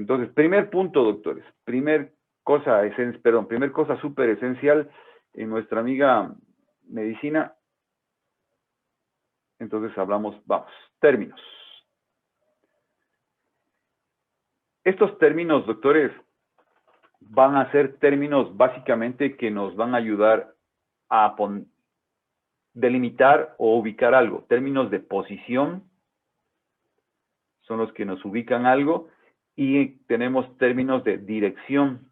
Entonces, primer punto, doctores. Primer cosa súper esencial en nuestra amiga medicina. Entonces hablamos, vamos, términos. Estos términos, doctores, van a ser términos básicamente que nos van a ayudar a delimitar o ubicar algo. Términos de posición son los que nos ubican algo, y tenemos términos de dirección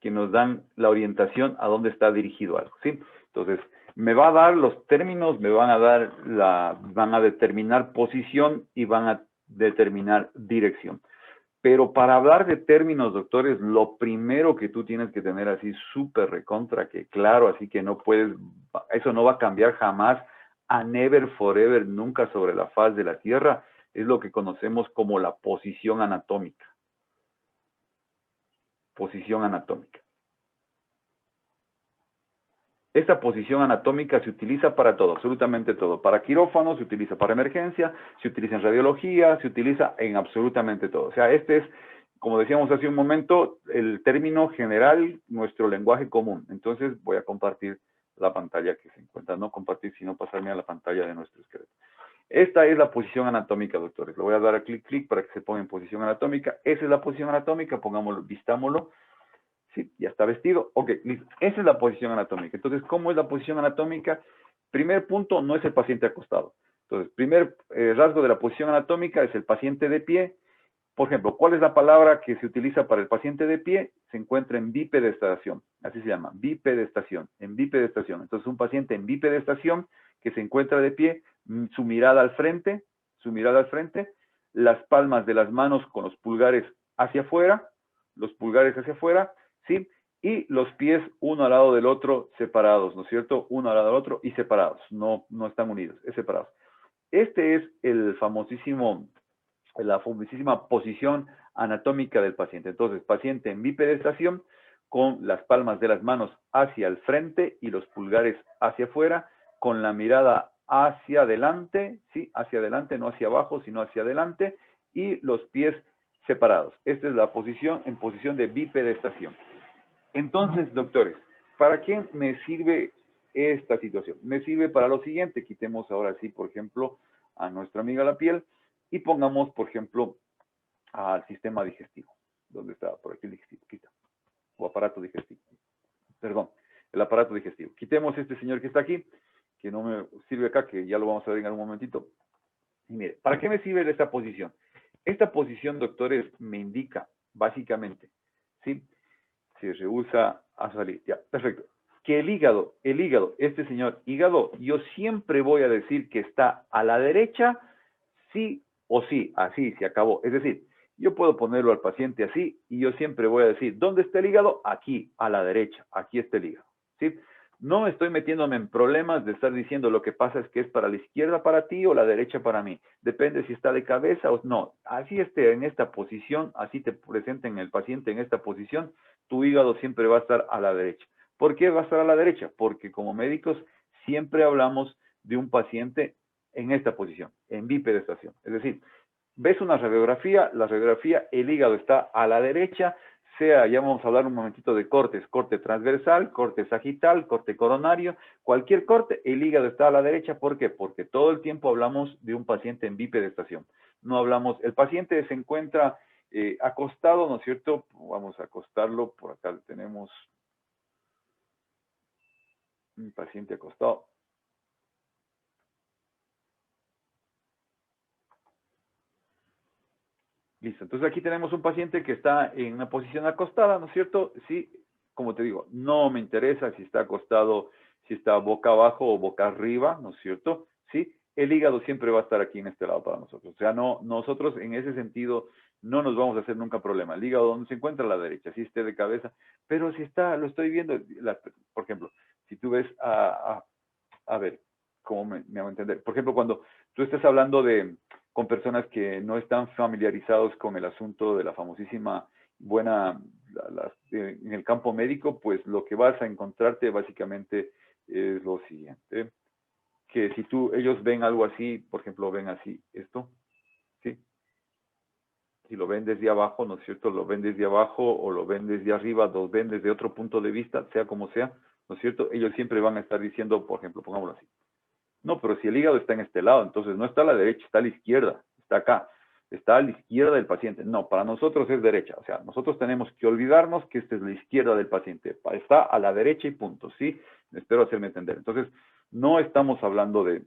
que nos dan la orientación a dónde está dirigido algo, ¿sí? Entonces, me va a dar los términos, me van a dar van a determinar posición y van a determinar dirección. Pero para hablar de términos, doctores, lo primero que tú tienes que tener así súper recontra, que claro, así que no puedes, eso no va a cambiar jamás, a never, forever, nunca sobre la faz de la Tierra, es lo que conocemos como la posición anatómica. Posición anatómica. Esta posición anatómica se utiliza para todo, absolutamente todo. Para quirófano, se utiliza para emergencia, se utiliza en radiología, se utiliza en absolutamente todo. O sea, este es, como decíamos hace un momento, el término general, nuestro lenguaje común. Entonces voy a compartir la pantalla que se encuentra. No compartir, sino pasarme a la pantalla de nuestro esqueleto. Esta es la posición anatómica, doctores. Le voy a dar a clic para que se ponga en posición anatómica. Esa es la posición anatómica, pongámoslo, vistámoslo. Sí, ya está vestido. Ok, listo. Esa es la posición anatómica. Entonces, ¿cómo es la posición anatómica? Primer punto, no es el paciente acostado. Entonces, primer rasgo de la posición anatómica es el paciente de pie. Por ejemplo, ¿cuál es la palabra que se utiliza para el paciente de pie? Se encuentra en bipedestación. Así se llama, bipedestación. En bipedestación. Entonces, un paciente en bipedestación que se encuentra de pie, su mirada al frente, las palmas de las manos con los pulgares hacia afuera, ¿sí? Y los pies uno al lado del otro separados, ¿no es cierto? Uno al lado del otro y separados, no están unidos, es separados. Este es la famosísima posición anatómica del paciente. Entonces, paciente en bipedestación con las palmas de las manos hacia el frente y los pulgares hacia afuera, con la mirada hacia adelante, ¿sí? Hacia adelante, no hacia abajo, sino hacia adelante, y los pies separados. Esta es la posición en posición de bipedestación. Entonces, doctores, ¿para qué me sirve esta situación? Me sirve para lo siguiente. Quitemos ahora sí, por ejemplo, a nuestra amiga la piel y pongamos, por ejemplo, al sistema digestivo. ¿Dónde está? Por aquí el digestivo. Quita. O aparato digestivo. Perdón, el aparato digestivo. Quitemos este señor que está aquí, que no me sirve acá, que ya lo vamos a ver en algún momentito. Y mire, ¿para qué me sirve esta posición? Esta posición, doctores, me indica, básicamente, ¿sí? Se rehúsa a salir. Ya, perfecto. Que el hígado, este señor hígado, yo siempre voy a decir que está a la derecha, sí o sí, así se acabó. Es decir, yo puedo ponerlo al paciente así y yo siempre voy a decir, ¿dónde está el hígado? Aquí, a la derecha, aquí está el hígado. ¿Sí? No estoy metiéndome en problemas de estar diciendo lo que pasa es que es para la izquierda para ti o la derecha para mí. Depende si está de cabeza o no. Así esté en esta posición, así te presenten el paciente en esta posición, tu hígado siempre va a estar a la derecha. ¿Por qué va a estar a la derecha? Porque como médicos siempre hablamos de un paciente en esta posición, en bipedestación. Es decir, ves una radiografía, la radiografía, el hígado está a la derecha, sea, ya vamos a hablar un momentito de cortes, corte transversal, corte sagital, corte coronario, cualquier corte, el hígado está a la derecha. ¿Por qué? Porque todo el tiempo hablamos de un paciente en bipedestación. No hablamos, el paciente se encuentra acostado, ¿no es cierto? Vamos a acostarlo, por acá tenemos un paciente acostado. Listo, entonces aquí tenemos un paciente que está en una posición acostada, ¿no es cierto? Sí, como te digo, no me interesa si está acostado, si está boca abajo o boca arriba, ¿no es cierto? Sí, el hígado siempre va a estar aquí en este lado para nosotros. O sea, no, nosotros en ese sentido no nos vamos a hacer nunca problema. El hígado donde se encuentra a la derecha, si esté de cabeza, pero si está, lo estoy viendo, por ejemplo, si tú ves a ver, ¿cómo me hago entender? Por ejemplo, cuando tú estás hablando con personas que no están familiarizados con el asunto de la famosísima en el campo médico, pues lo que vas a encontrarte básicamente es lo siguiente, que si ellos ven algo así, por ejemplo, ven así esto, ¿sí? Si lo ven desde abajo, ¿no es cierto? Lo ven desde abajo o lo ven desde arriba, lo ven desde otro punto de vista, sea como sea, ¿no es cierto? Ellos siempre van a estar diciendo, por ejemplo, pongámoslo así. No, pero si el hígado está en este lado, entonces no está a la derecha, está a la izquierda, está acá, está a la izquierda del paciente. No, para nosotros es derecha. O sea, nosotros tenemos que olvidarnos que esta es la izquierda del paciente. Está a la derecha y punto, ¿sí? Espero hacerme entender. Entonces, no estamos hablando de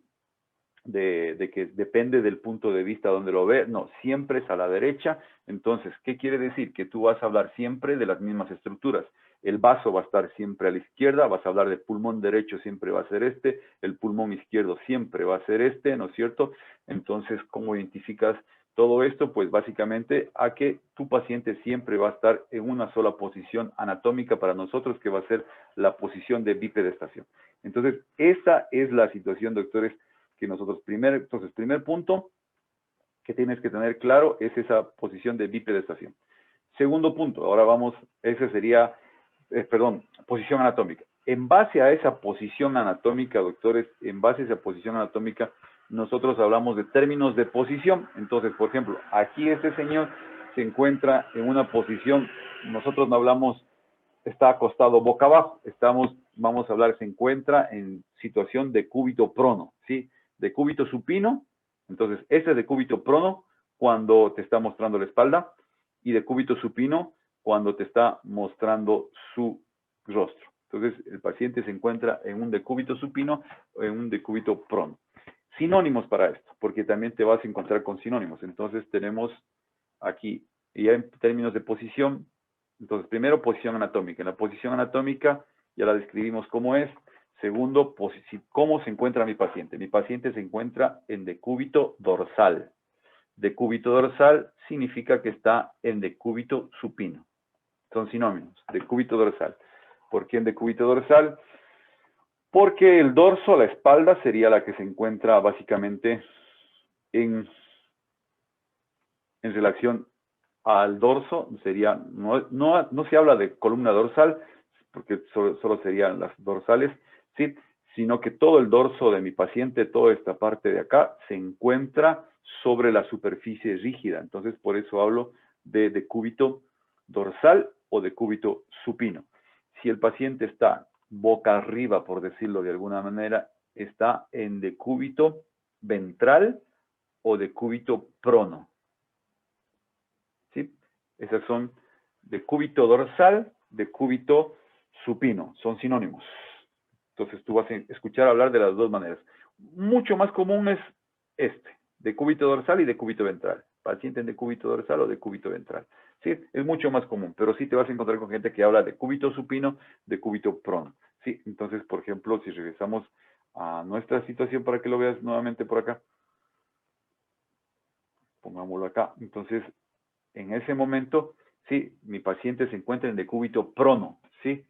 que depende del punto de vista donde lo ve, no, siempre es a la derecha. Entonces, ¿qué quiere decir? Que tú vas a hablar siempre de las mismas estructuras. El vaso va a estar siempre a la izquierda, vas a hablar del pulmón derecho, siempre va a ser este, el pulmón izquierdo siempre va a ser este, ¿no es cierto? Entonces, ¿cómo identificas todo esto? Pues básicamente a que tu paciente siempre va a estar en una sola posición anatómica para nosotros, que va a ser la posición de bipedestación. Entonces, esa es la situación, doctores, que nosotros, primer punto que tienes que tener claro es esa posición de bipedestación. Segundo punto, ahora vamos, ese sería, posición anatómica. En base a esa posición anatómica, doctores, en base a esa posición anatómica, nosotros hablamos de términos de posición. Entonces, por ejemplo, aquí este señor se encuentra en una posición, nosotros no hablamos, está acostado boca abajo, vamos a hablar, se encuentra en situación de cúbito prono, ¿sí? De cúbito supino, entonces ese es de cúbito prono cuando te está mostrando la espalda y de cúbito supino cuando te está mostrando su rostro. Entonces el paciente se encuentra en un decúbito supino o en un decúbito prono. Sinónimos para esto, porque también te vas a encontrar con sinónimos. Entonces tenemos aquí, ya en términos de posición, entonces primero posición anatómica. En la posición anatómica ya la describimos cómo es. Segundo, cómo se encuentra mi paciente. Mi paciente se encuentra en decúbito dorsal. Decúbito dorsal significa que está en decúbito supino. Son sinónimos, decúbito dorsal. ¿Por qué en decúbito dorsal? Porque el dorso, la espalda, sería la que se encuentra básicamente en relación al dorso, sería, no se habla de columna dorsal, porque solo serían las dorsales, ¿sí? Sino que todo el dorso de mi paciente, toda esta parte de acá, se encuentra sobre la superficie rígida. Entonces, por eso hablo de decúbito dorsal o decúbito supino. Si el paciente está boca arriba, por decirlo de alguna manera, está en decúbito ventral o decúbito prono. ¿Sí? Esas son decúbito dorsal, decúbito supino, son sinónimos. Entonces tú vas a escuchar hablar de las dos maneras. Mucho más común es decúbito dorsal y decúbito ventral. Paciente en decúbito dorsal o decúbito ventral. Sí, es mucho más común, pero sí te vas a encontrar con gente que habla de decúbito supino, decúbito prono. Sí, entonces, por ejemplo, si regresamos a nuestra situación para que lo veas nuevamente por acá, pongámoslo acá. Entonces, en ese momento, sí, mi paciente se encuentra en decúbito prono, ¿sí?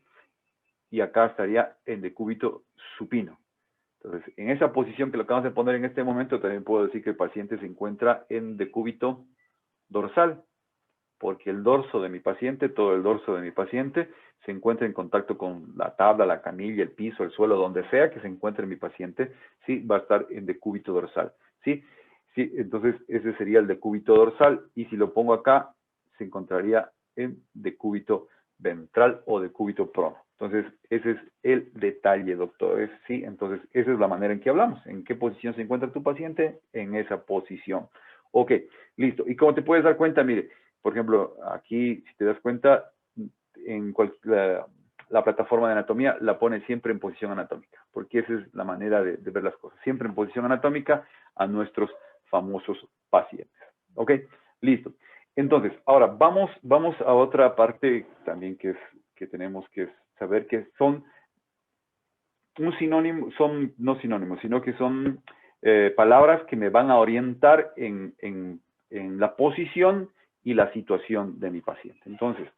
Y acá estaría en decúbito supino. Entonces, en esa posición que lo acabamos de poner en este momento, también puedo decir que el paciente se encuentra en decúbito dorsal, porque el dorso de mi paciente, todo el dorso de mi paciente, se encuentra en contacto con la tabla, la camilla, el piso, el suelo, donde sea que se encuentre mi paciente, sí, va a estar en decúbito dorsal, ¿sí? Sí, entonces ese sería el decúbito dorsal, y si lo pongo acá, se encontraría en decúbito ventral o decúbito prono. Entonces, ese es el detalle, doctores, ¿sí? Entonces, esa es la manera en que hablamos. ¿En qué posición se encuentra tu paciente? En esa posición. Ok, listo. Y como te puedes dar cuenta, mire, por ejemplo, aquí, si te das cuenta, en la plataforma de anatomía la pone siempre en posición anatómica, porque esa es la manera de ver las cosas. Siempre en posición anatómica a nuestros famosos pacientes. ¿Ok? Listo. Entonces, ahora vamos a otra parte también que tenemos que saber que son un sinónimo, son no sinónimos, sino que son palabras que me van a orientar en la posición y la situación de mi paciente. Entonces,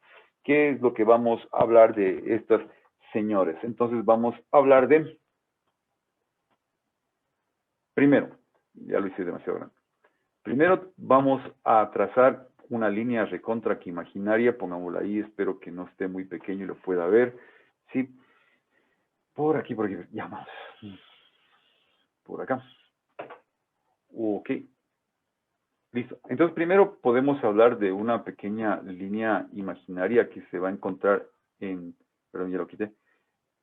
¿qué es lo que vamos a hablar de estos señores? Entonces, vamos a hablar de, primero, ya lo hice demasiado grande. Primero vamos a trazar una línea recontra que imaginaria, pongámosla ahí, espero que no esté muy pequeño y lo pueda ver, ¿sí? Por aquí, ya vamos. Por acá. Ok. Listo. Entonces, primero podemos hablar de una pequeña línea imaginaria que se va a encontrar en... Perdón, ya lo quité.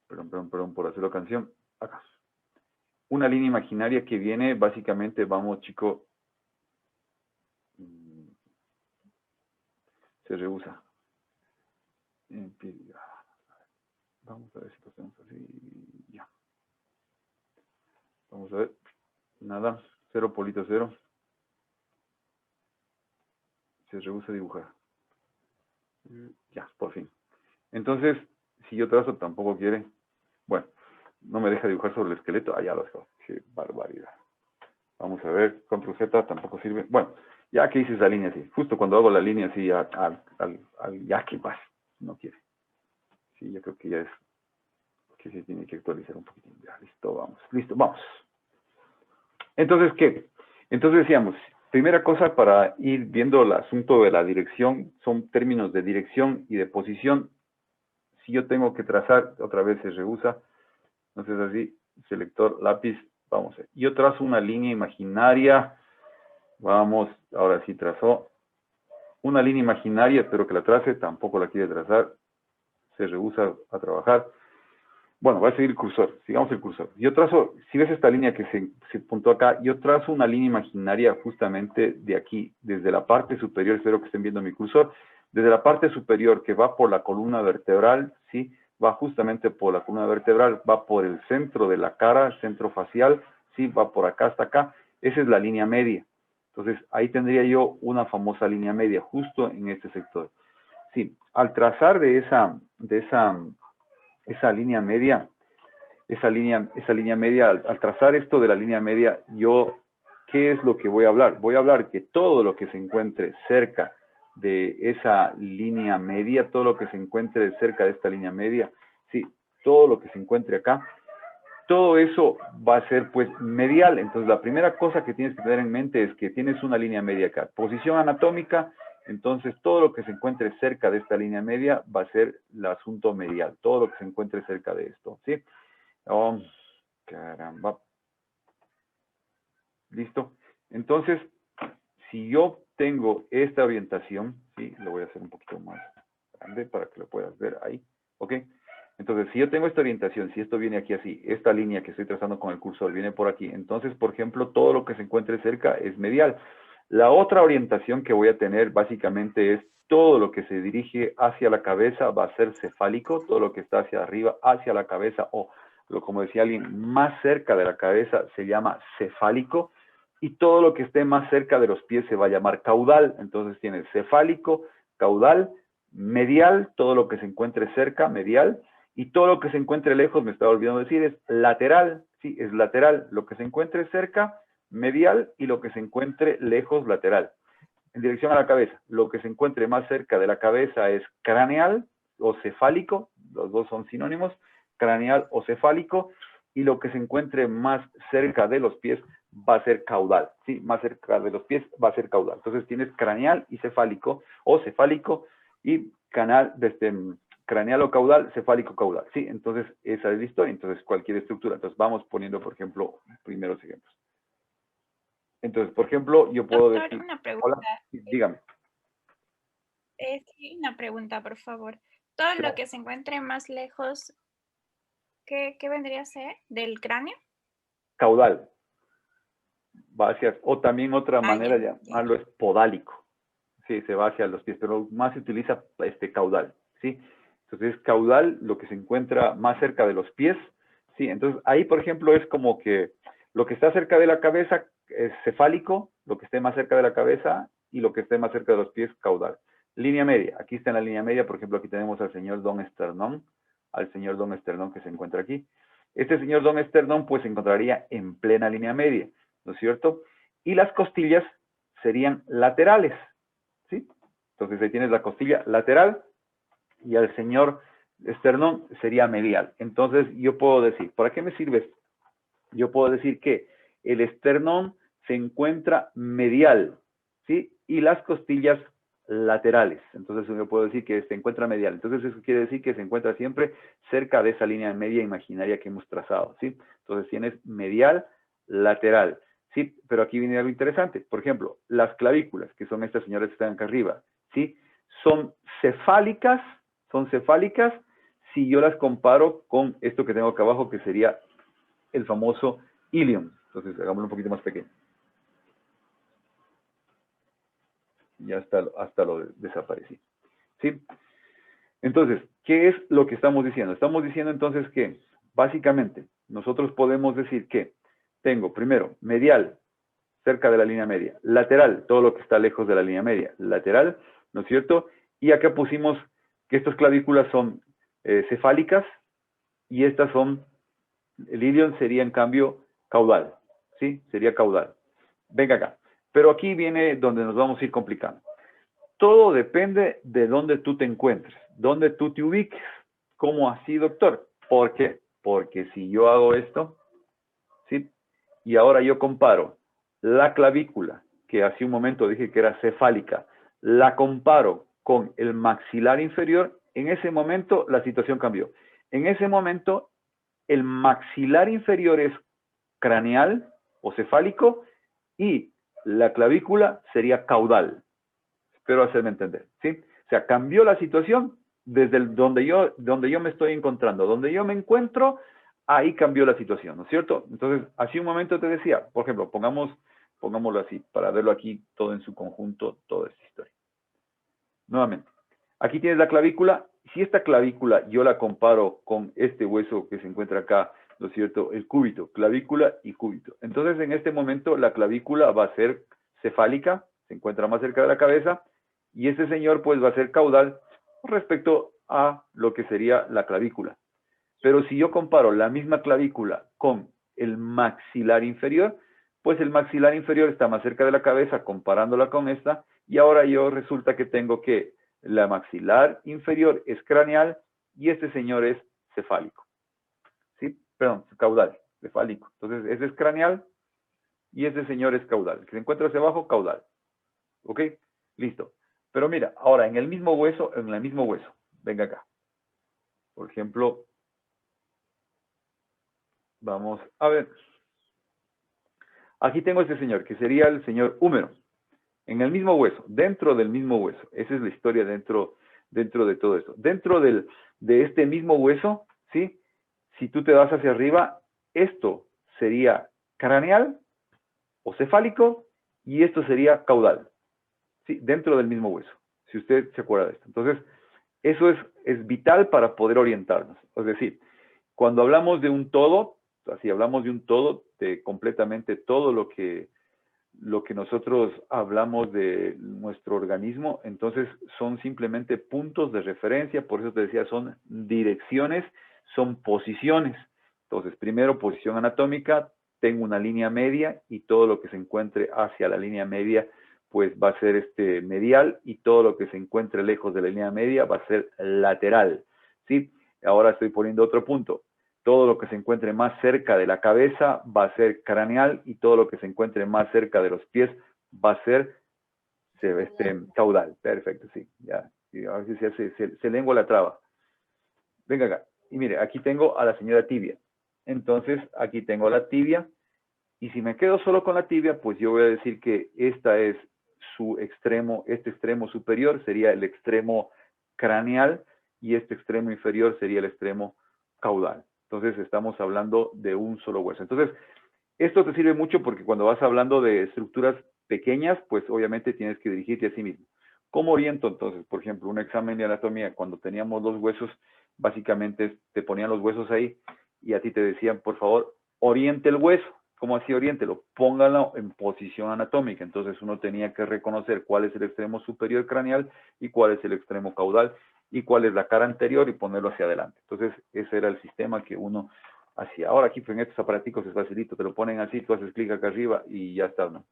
Perdón por hacerlo canción. Acá. Una línea imaginaria que viene, básicamente, vamos, chicos, se rehúsa. Vamos a ver si lo hacemos así. Ya. Vamos a ver. Nada. 0 polito 0. Se rehúsa a dibujar. Ya, por fin. Entonces, si yo trazo, tampoco quiere. Bueno, no me deja dibujar sobre el esqueleto. Ah, ya lo dejó. Qué barbaridad. Vamos a ver. Control Z tampoco sirve. Bueno, ya que hice esa línea así. Justo cuando hago la línea así, ya que más. No quiere. Sí, yo creo que ya es que se tiene que actualizar un poquitín. Ya, listo, vamos. Listo, vamos. Entonces, ¿qué? Entonces decíamos, primera cosa para ir viendo el asunto de la dirección, son términos de dirección y de posición. Si yo tengo que trazar, otra vez se rehúsa, entonces así, selector, lápiz, vamos. Yo trazo una línea imaginaria, vamos, ahora sí trazó. Una línea imaginaria, espero que la trace, tampoco la quiere trazar, se rehúsa a trabajar. Bueno, va a seguir el cursor, sigamos el cursor. Yo trazo, si ves esta línea que se puntó acá, yo trazo una línea imaginaria justamente de aquí, desde la parte superior, espero que estén viendo mi cursor, desde la parte superior que va por la columna vertebral, ¿sí? Va justamente por la columna vertebral, va por el centro de la cara, el centro facial, ¿sí? Va por acá hasta acá, esa es la línea media. Entonces, ahí tendría yo una famosa línea media, justo en este sector. Sí, al trazar esa línea media, al trazar esto de la línea media, ¿qué es lo que voy a hablar? Voy a hablar que todo lo que se encuentre cerca de esa línea media, todo lo que se encuentre cerca de esta línea media, sí, todo lo que se encuentre acá, todo eso va a ser pues medial. Entonces la primera cosa que tienes que tener en mente es que tienes una línea media acá. Posición anatómica, entonces todo lo que se encuentre cerca de esta línea media va a ser el asunto medial. Todo lo que se encuentre cerca de esto, ¿sí? Oh, caramba. Listo. Entonces, si yo tengo esta orientación, ¿sí? Lo voy a hacer un poquito más grande para que lo puedas ver ahí. ¿Ok? Entonces, si yo tengo esta orientación, si esto viene aquí así, esta línea que estoy trazando con el cursor viene por aquí, entonces, por ejemplo, todo lo que se encuentre cerca es medial. La otra orientación que voy a tener básicamente es todo lo que se dirige hacia la cabeza va a ser cefálico, todo lo que está hacia arriba, hacia la cabeza, o como decía alguien, más cerca de la cabeza se llama cefálico, y todo lo que esté más cerca de los pies se va a llamar caudal. Entonces tienes cefálico, caudal, medial, todo lo que se encuentre cerca, medial, y todo lo que se encuentre lejos, me estaba olvidando decir, es lateral, sí, es lateral, lo que se encuentre cerca, medial, y lo que se encuentre lejos, lateral. En dirección a la cabeza, lo que se encuentre más cerca de la cabeza es craneal o cefálico, los dos son sinónimos, craneal o cefálico, y lo que se encuentre más cerca de los pies va a ser caudal, ¿sí? Más cerca de los pies va a ser caudal. Entonces tienes craneal y cefálico, o cefálico, y craneal o caudal, cefálico, caudal, ¿sí? Entonces esa es la historia, entonces cualquier estructura. Entonces vamos poniendo, por ejemplo, primeros ejemplos. Entonces, por ejemplo, yo puedo Doctor, decir, una pregunta. hola, dígame. Sí, una pregunta, por favor. Todo lo Claro. que se encuentre más lejos, ¿qué vendría a ser? ¿Del cráneo? Caudal, va hacia, o también otra Ah, manera ya, de ya, ya. llamarlo es podálico. Sí, se va hacia los pies, pero más se utiliza caudal, ¿sí? Entonces, caudal, lo que se encuentra más cerca de los pies, ¿sí? Entonces, ahí, por ejemplo, es como que lo que está cerca de la cabeza es cefálico, lo que esté más cerca de la cabeza, y lo que esté más cerca de los pies, caudal. Línea media, aquí está en la línea media, por ejemplo, aquí tenemos al señor Don Esternón, que se encuentra aquí. Este señor Don Esternón, pues, se encontraría en plena línea media, ¿no es cierto? Y las costillas serían laterales, ¿sí? Entonces ahí tienes la costilla lateral y al señor esternón sería medial. Entonces yo puedo decir, ¿para qué me sirve esto? Yo puedo decir que el esternón se encuentra medial, ¿sí? Y las costillas laterales. Entonces yo puedo decir que se encuentra medial. Entonces eso quiere decir que se encuentra siempre cerca de esa línea media imaginaria que hemos trazado, ¿sí? Entonces tienes medial, lateral. ¿sí? Pero aquí viene algo interesante. Por ejemplo, las clavículas, que son estas señoras que están acá arriba, ¿sí? Son cefálicas si yo las comparo con esto que tengo acá abajo, que sería el famoso ilium. Entonces, hagámoslo un poquito más pequeño. Ya hasta lo desaparecí. ¿Sí? Entonces, ¿qué es lo que estamos diciendo? Estamos diciendo entonces que, básicamente, nosotros podemos decir que tengo, primero, medial, cerca de la línea media, lateral, todo lo que está lejos de la línea media, lateral, ¿no es cierto? Y acá pusimos que estas clavículas son cefálicas y estas son, el ilion sería en cambio caudal, ¿sí? Sería caudal. Venga acá. Pero aquí viene donde nos vamos a ir complicando. Todo depende de dónde tú te encuentres, dónde tú te ubiques, como así, doctor. ¿Por qué? Porque si yo hago esto, ¿sí? Y ahora yo comparo la clavícula, que hace un momento dije que era cefálica, la comparo con el maxilar inferior, en ese momento la situación cambió. En ese momento, el maxilar inferior es craneal o cefálico y la clavícula sería caudal. Espero hacerme entender, ¿sí? O sea, cambió la situación desde donde yo me estoy encontrando. Donde yo me encuentro, ahí cambió la situación, ¿no es cierto? Entonces, hace un momento te decía, por ejemplo, pongámoslo así, para verlo aquí todo en su conjunto, toda esta historia. Nuevamente, aquí tienes la clavícula. Si esta clavícula yo la comparo con este hueso que se encuentra acá, ¿no es cierto? El cúbito, clavícula y cúbito. Entonces, en este momento, la clavícula va a ser cefálica, se encuentra más cerca de la cabeza, y este señor pues va a ser caudal respecto a lo que sería la clavícula. Pero si yo comparo la misma clavícula con el maxilar inferior, pues el maxilar inferior está más cerca de la cabeza comparándola con esta, y ahora yo resulta que tengo que la maxilar inferior es craneal y este señor es cefálico. ¿Sí? Perdón, caudal, cefálico. Entonces, ese es craneal y este señor es caudal. El que se encuentra hacia abajo, caudal. ¿Ok? Listo. Pero mira, ahora en el mismo hueso, venga acá. Por ejemplo, vamos a ver. Aquí tengo este señor, que sería el señor húmero. En el mismo hueso, dentro del mismo hueso. Esa es la historia dentro de todo esto. Dentro de este mismo hueso, ¿sí? Si tú te vas hacia arriba, esto sería craneal o cefálico y esto sería caudal. ¿Sí? Dentro del mismo hueso, si usted se acuerda de esto. Entonces, eso es vital para poder orientarnos. Es decir, cuando hablamos de un todo, así hablamos de un todo, de completamente todo lo que nosotros hablamos de nuestro organismo, entonces son simplemente puntos de referencia, por eso te decía, son direcciones, son posiciones. Entonces, primero, posición anatómica, tengo una línea media y todo lo que se encuentre hacia la línea media pues va a ser medial y todo lo que se encuentre lejos de la línea media va a ser lateral, ¿sí? Ahora estoy poniendo otro punto. Todo lo que se encuentre más cerca de la cabeza va a ser craneal y todo lo que se encuentre más cerca de los pies va a ser caudal. Perfecto, sí. Ya. Y a veces se lengua la traba. Venga acá. Y mire, aquí tengo a la señora tibia. Entonces, aquí tengo la tibia. Y si me quedo solo con la tibia, pues yo voy a decir que esta es su extremo, este extremo superior sería el extremo craneal y este extremo inferior sería el extremo caudal. Entonces estamos hablando de un solo hueso. Entonces, esto te sirve mucho porque cuando vas hablando de estructuras pequeñas, pues obviamente tienes que dirigirte a sí mismo. ¿Cómo oriento entonces? Por ejemplo, un examen de anatomía, cuando teníamos los huesos, básicamente te ponían los huesos ahí y a ti te decían, por favor, oriente el hueso. ¿Cómo así oriéntelo? Póngalo en posición anatómica. Entonces uno tenía que reconocer cuál es el extremo superior craneal y cuál es el extremo caudal y cuál es la cara anterior y ponerlo hacia adelante. Entonces ese era el sistema que uno hacía. Ahora aquí en estos aparaticos es facilito, te lo ponen así, tú haces clic acá arriba y ya está, ¿no?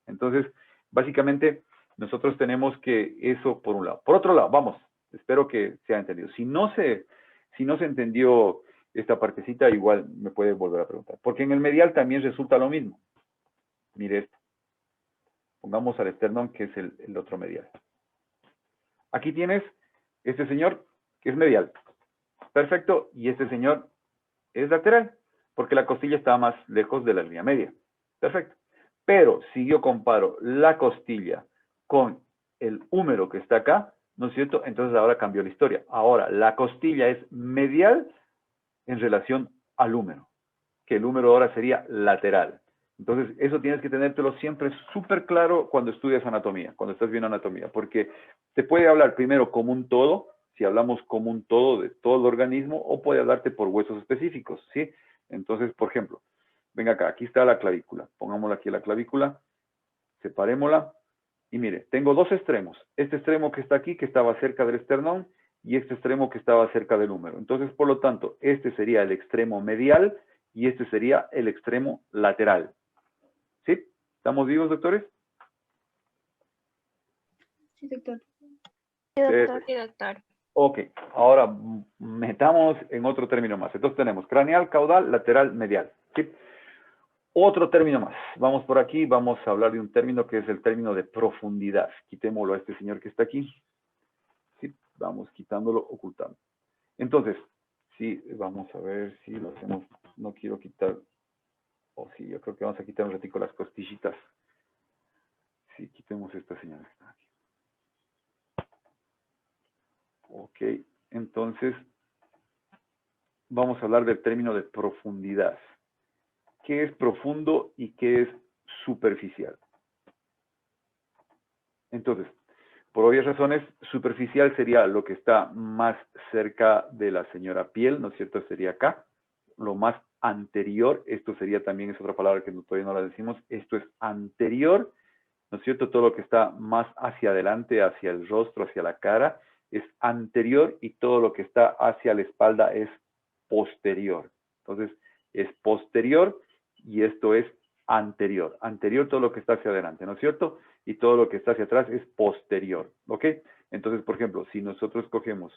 Entonces, básicamente, nosotros tenemos que eso por un lado. Por otro lado, vamos, espero que se haya entendido. Si no se entendió esta partecita, igual me puede volver a preguntar. Porque en el medial también resulta lo mismo. Mire esto. Pongamos al esternón, que es el otro medial. Aquí tienes este señor, que es medial. Perfecto. Y este señor es lateral, porque la costilla está más lejos de la línea media. Perfecto. Pero si yo comparo la costilla con el húmero que está acá, ¿no es cierto? Entonces ahora cambió la historia. Ahora, la costilla es medial en relación al húmero, que el húmero ahora sería lateral. Entonces, eso tienes que tenértelo siempre súper claro cuando estudias anatomía, cuando estás viendo anatomía, porque te puede hablar primero como un todo, si hablamos como un todo de todo el organismo, o puede hablarte por huesos específicos, ¿sí? Entonces, por ejemplo, venga acá, aquí está la clavícula, pongámosla aquí la clavícula, separémosla, y mire, tengo dos extremos, este extremo que está aquí, que estaba cerca del esternón, y este extremo que estaba cerca del húmero. Entonces, por lo tanto, este sería el extremo medial, y este sería el extremo lateral. ¿Sí? ¿Estamos vivos, doctores? Sí, doctor. Sí, doctor. Sí, doctor. Ok, ahora metamos en otro término más. Entonces tenemos craneal, caudal, lateral, medial. ¿Sí? Otro término más. Vamos por aquí, vamos a hablar de un término que es el término de profundidad. Quitémoslo a este señor que está aquí. ¿Sí? Vamos quitándolo, ocultando. Entonces, sí, vamos a ver si lo hacemos. No quiero quitar, o sí, yo creo que vamos a quitar un ratito las costillitas. Sí, quitemos esta señora. Ok, entonces vamos a hablar del término de profundidad. ¿Qué es profundo y qué es superficial? Entonces, por obvias razones, superficial sería lo que está más cerca de la señora piel, ¿no es cierto? Sería acá. Lo más anterior, esto sería también, es otra palabra que todavía no la decimos, esto es anterior, ¿no es cierto? Todo lo que está más hacia adelante, hacia el rostro, hacia la cara, es anterior y todo lo que está hacia la espalda es posterior. Entonces, es posterior y esto es anterior. Anterior todo lo que está hacia adelante, ¿no es cierto? Y todo lo que está hacia atrás es posterior, ¿ok? Entonces, por ejemplo, si nosotros cogemos,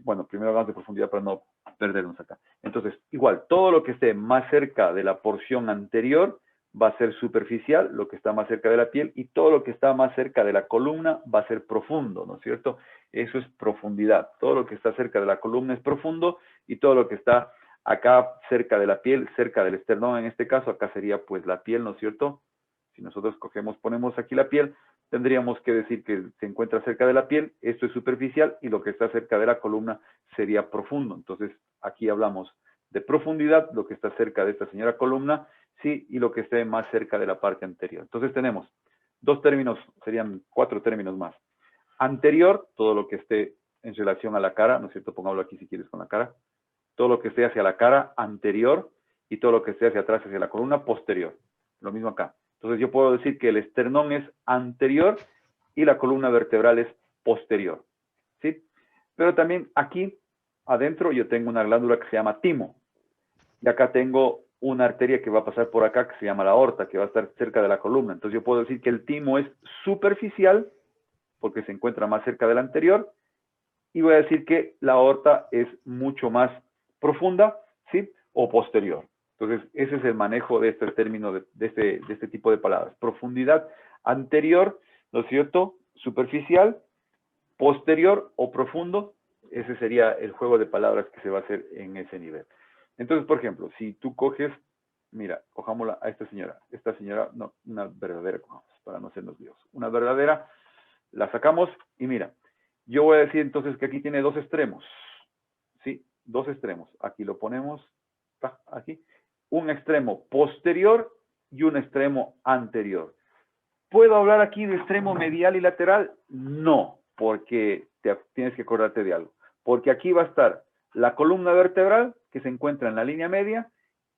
bueno, primero hablamos de profundidad para no perdernos acá. Entonces, igual, todo lo que esté más cerca de la porción anterior va a ser superficial, lo que está más cerca de la piel, y todo lo que está más cerca de la columna va a ser profundo, ¿no es cierto? Eso es profundidad. Todo lo que está cerca de la columna es profundo, y todo lo que está acá cerca de la piel, cerca del esternón en este caso, acá sería pues la piel, ¿no es cierto? Si nosotros cogemos, ponemos aquí la piel, tendríamos que decir que se encuentra cerca de la piel, esto es superficial, y lo que está cerca de la columna sería profundo. Entonces, aquí hablamos de profundidad, lo que está cerca de esta señora columna, sí, y lo que esté más cerca de la parte anterior. Entonces tenemos dos términos, serían 4 términos más. Anterior, todo lo que esté en relación a la cara, ¿no es cierto? Pongámoslo aquí si quieres con la cara. Todo lo que esté hacia la cara, anterior, y todo lo que esté hacia atrás, hacia la columna, posterior. Lo mismo acá. Entonces yo puedo decir que el esternón es anterior y la columna vertebral es posterior. ¿Sí? Pero también aquí, adentro, yo tengo una glándula que se llama timo. Y acá tengo una arteria que va a pasar por acá, que se llama la aorta, que va a estar cerca de la columna. Entonces yo puedo decir que el timo es superficial, porque se encuentra más cerca del anterior, y voy a decir que la aorta es mucho más profunda, ¿sí? O posterior. Entonces, ese es el manejo de este término, de este tipo de palabras. Profundidad anterior, ¿no es cierto? Superficial, posterior o profundo. Ese sería el juego de palabras que se va a hacer en ese nivel. Entonces, por ejemplo, si tú coges, mira, cojámosla a esta señora, no, una verdadera, cojamos, para no hacernos líos. Una verdadera, la sacamos y mira, yo voy a decir entonces que aquí tiene dos extremos, ¿sí? Dos extremos. Aquí lo ponemos, aquí. Un extremo posterior y un extremo anterior. ¿Puedo hablar aquí de extremo medial y lateral? No, porque tienes que acordarte de algo. Porque aquí va a estar la columna vertebral, que se encuentra en la línea media,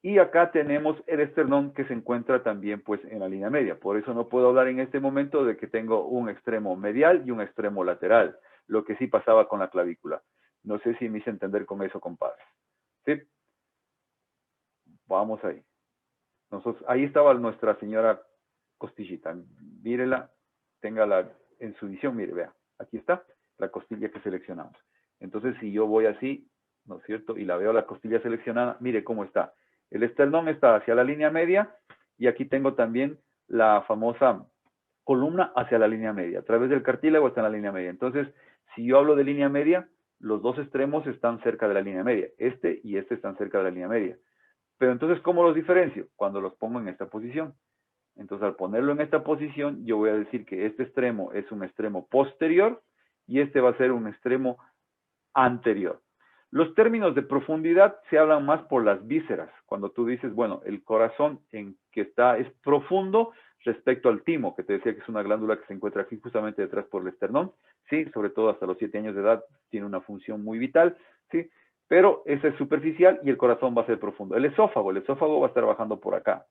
y acá tenemos el esternón, que se encuentra también pues en la línea media. Por eso no puedo hablar en este momento de que tengo un extremo medial y un extremo lateral, lo que sí pasaba con la clavícula. No sé si me hice entender con eso, compadre. ¿Sí? Vamos ahí. Nosotros, ahí estaba nuestra señora costillita. Mírela, téngala en su visión, mire, vea, aquí está la costilla que seleccionamos. Entonces, si yo voy así, ¿no es cierto? Y la veo la costilla seleccionada, mire cómo está. El esternón está hacia la línea media y aquí tengo también la famosa columna hacia la línea media. A través del cartílago está en la línea media. Entonces, si yo hablo de línea media, los dos extremos están cerca de la línea media. Este y este están cerca de la línea media. Pero entonces, ¿cómo los diferencio? Cuando los pongo en esta posición. Entonces, al ponerlo en esta posición, yo voy a decir que este extremo es un extremo posterior y este va a ser un extremo anterior. Los términos de profundidad se hablan más por las vísceras. Cuando tú dices, bueno, el corazón en que está es profundo respecto al timo, que te decía que es una glándula que se encuentra aquí justamente detrás por el esternón, ¿sí? Sobre todo hasta los 7 años de edad tiene una función muy vital, ¿sí? Pero ese es superficial y el corazón va a ser profundo. El esófago va a estar bajando por acá.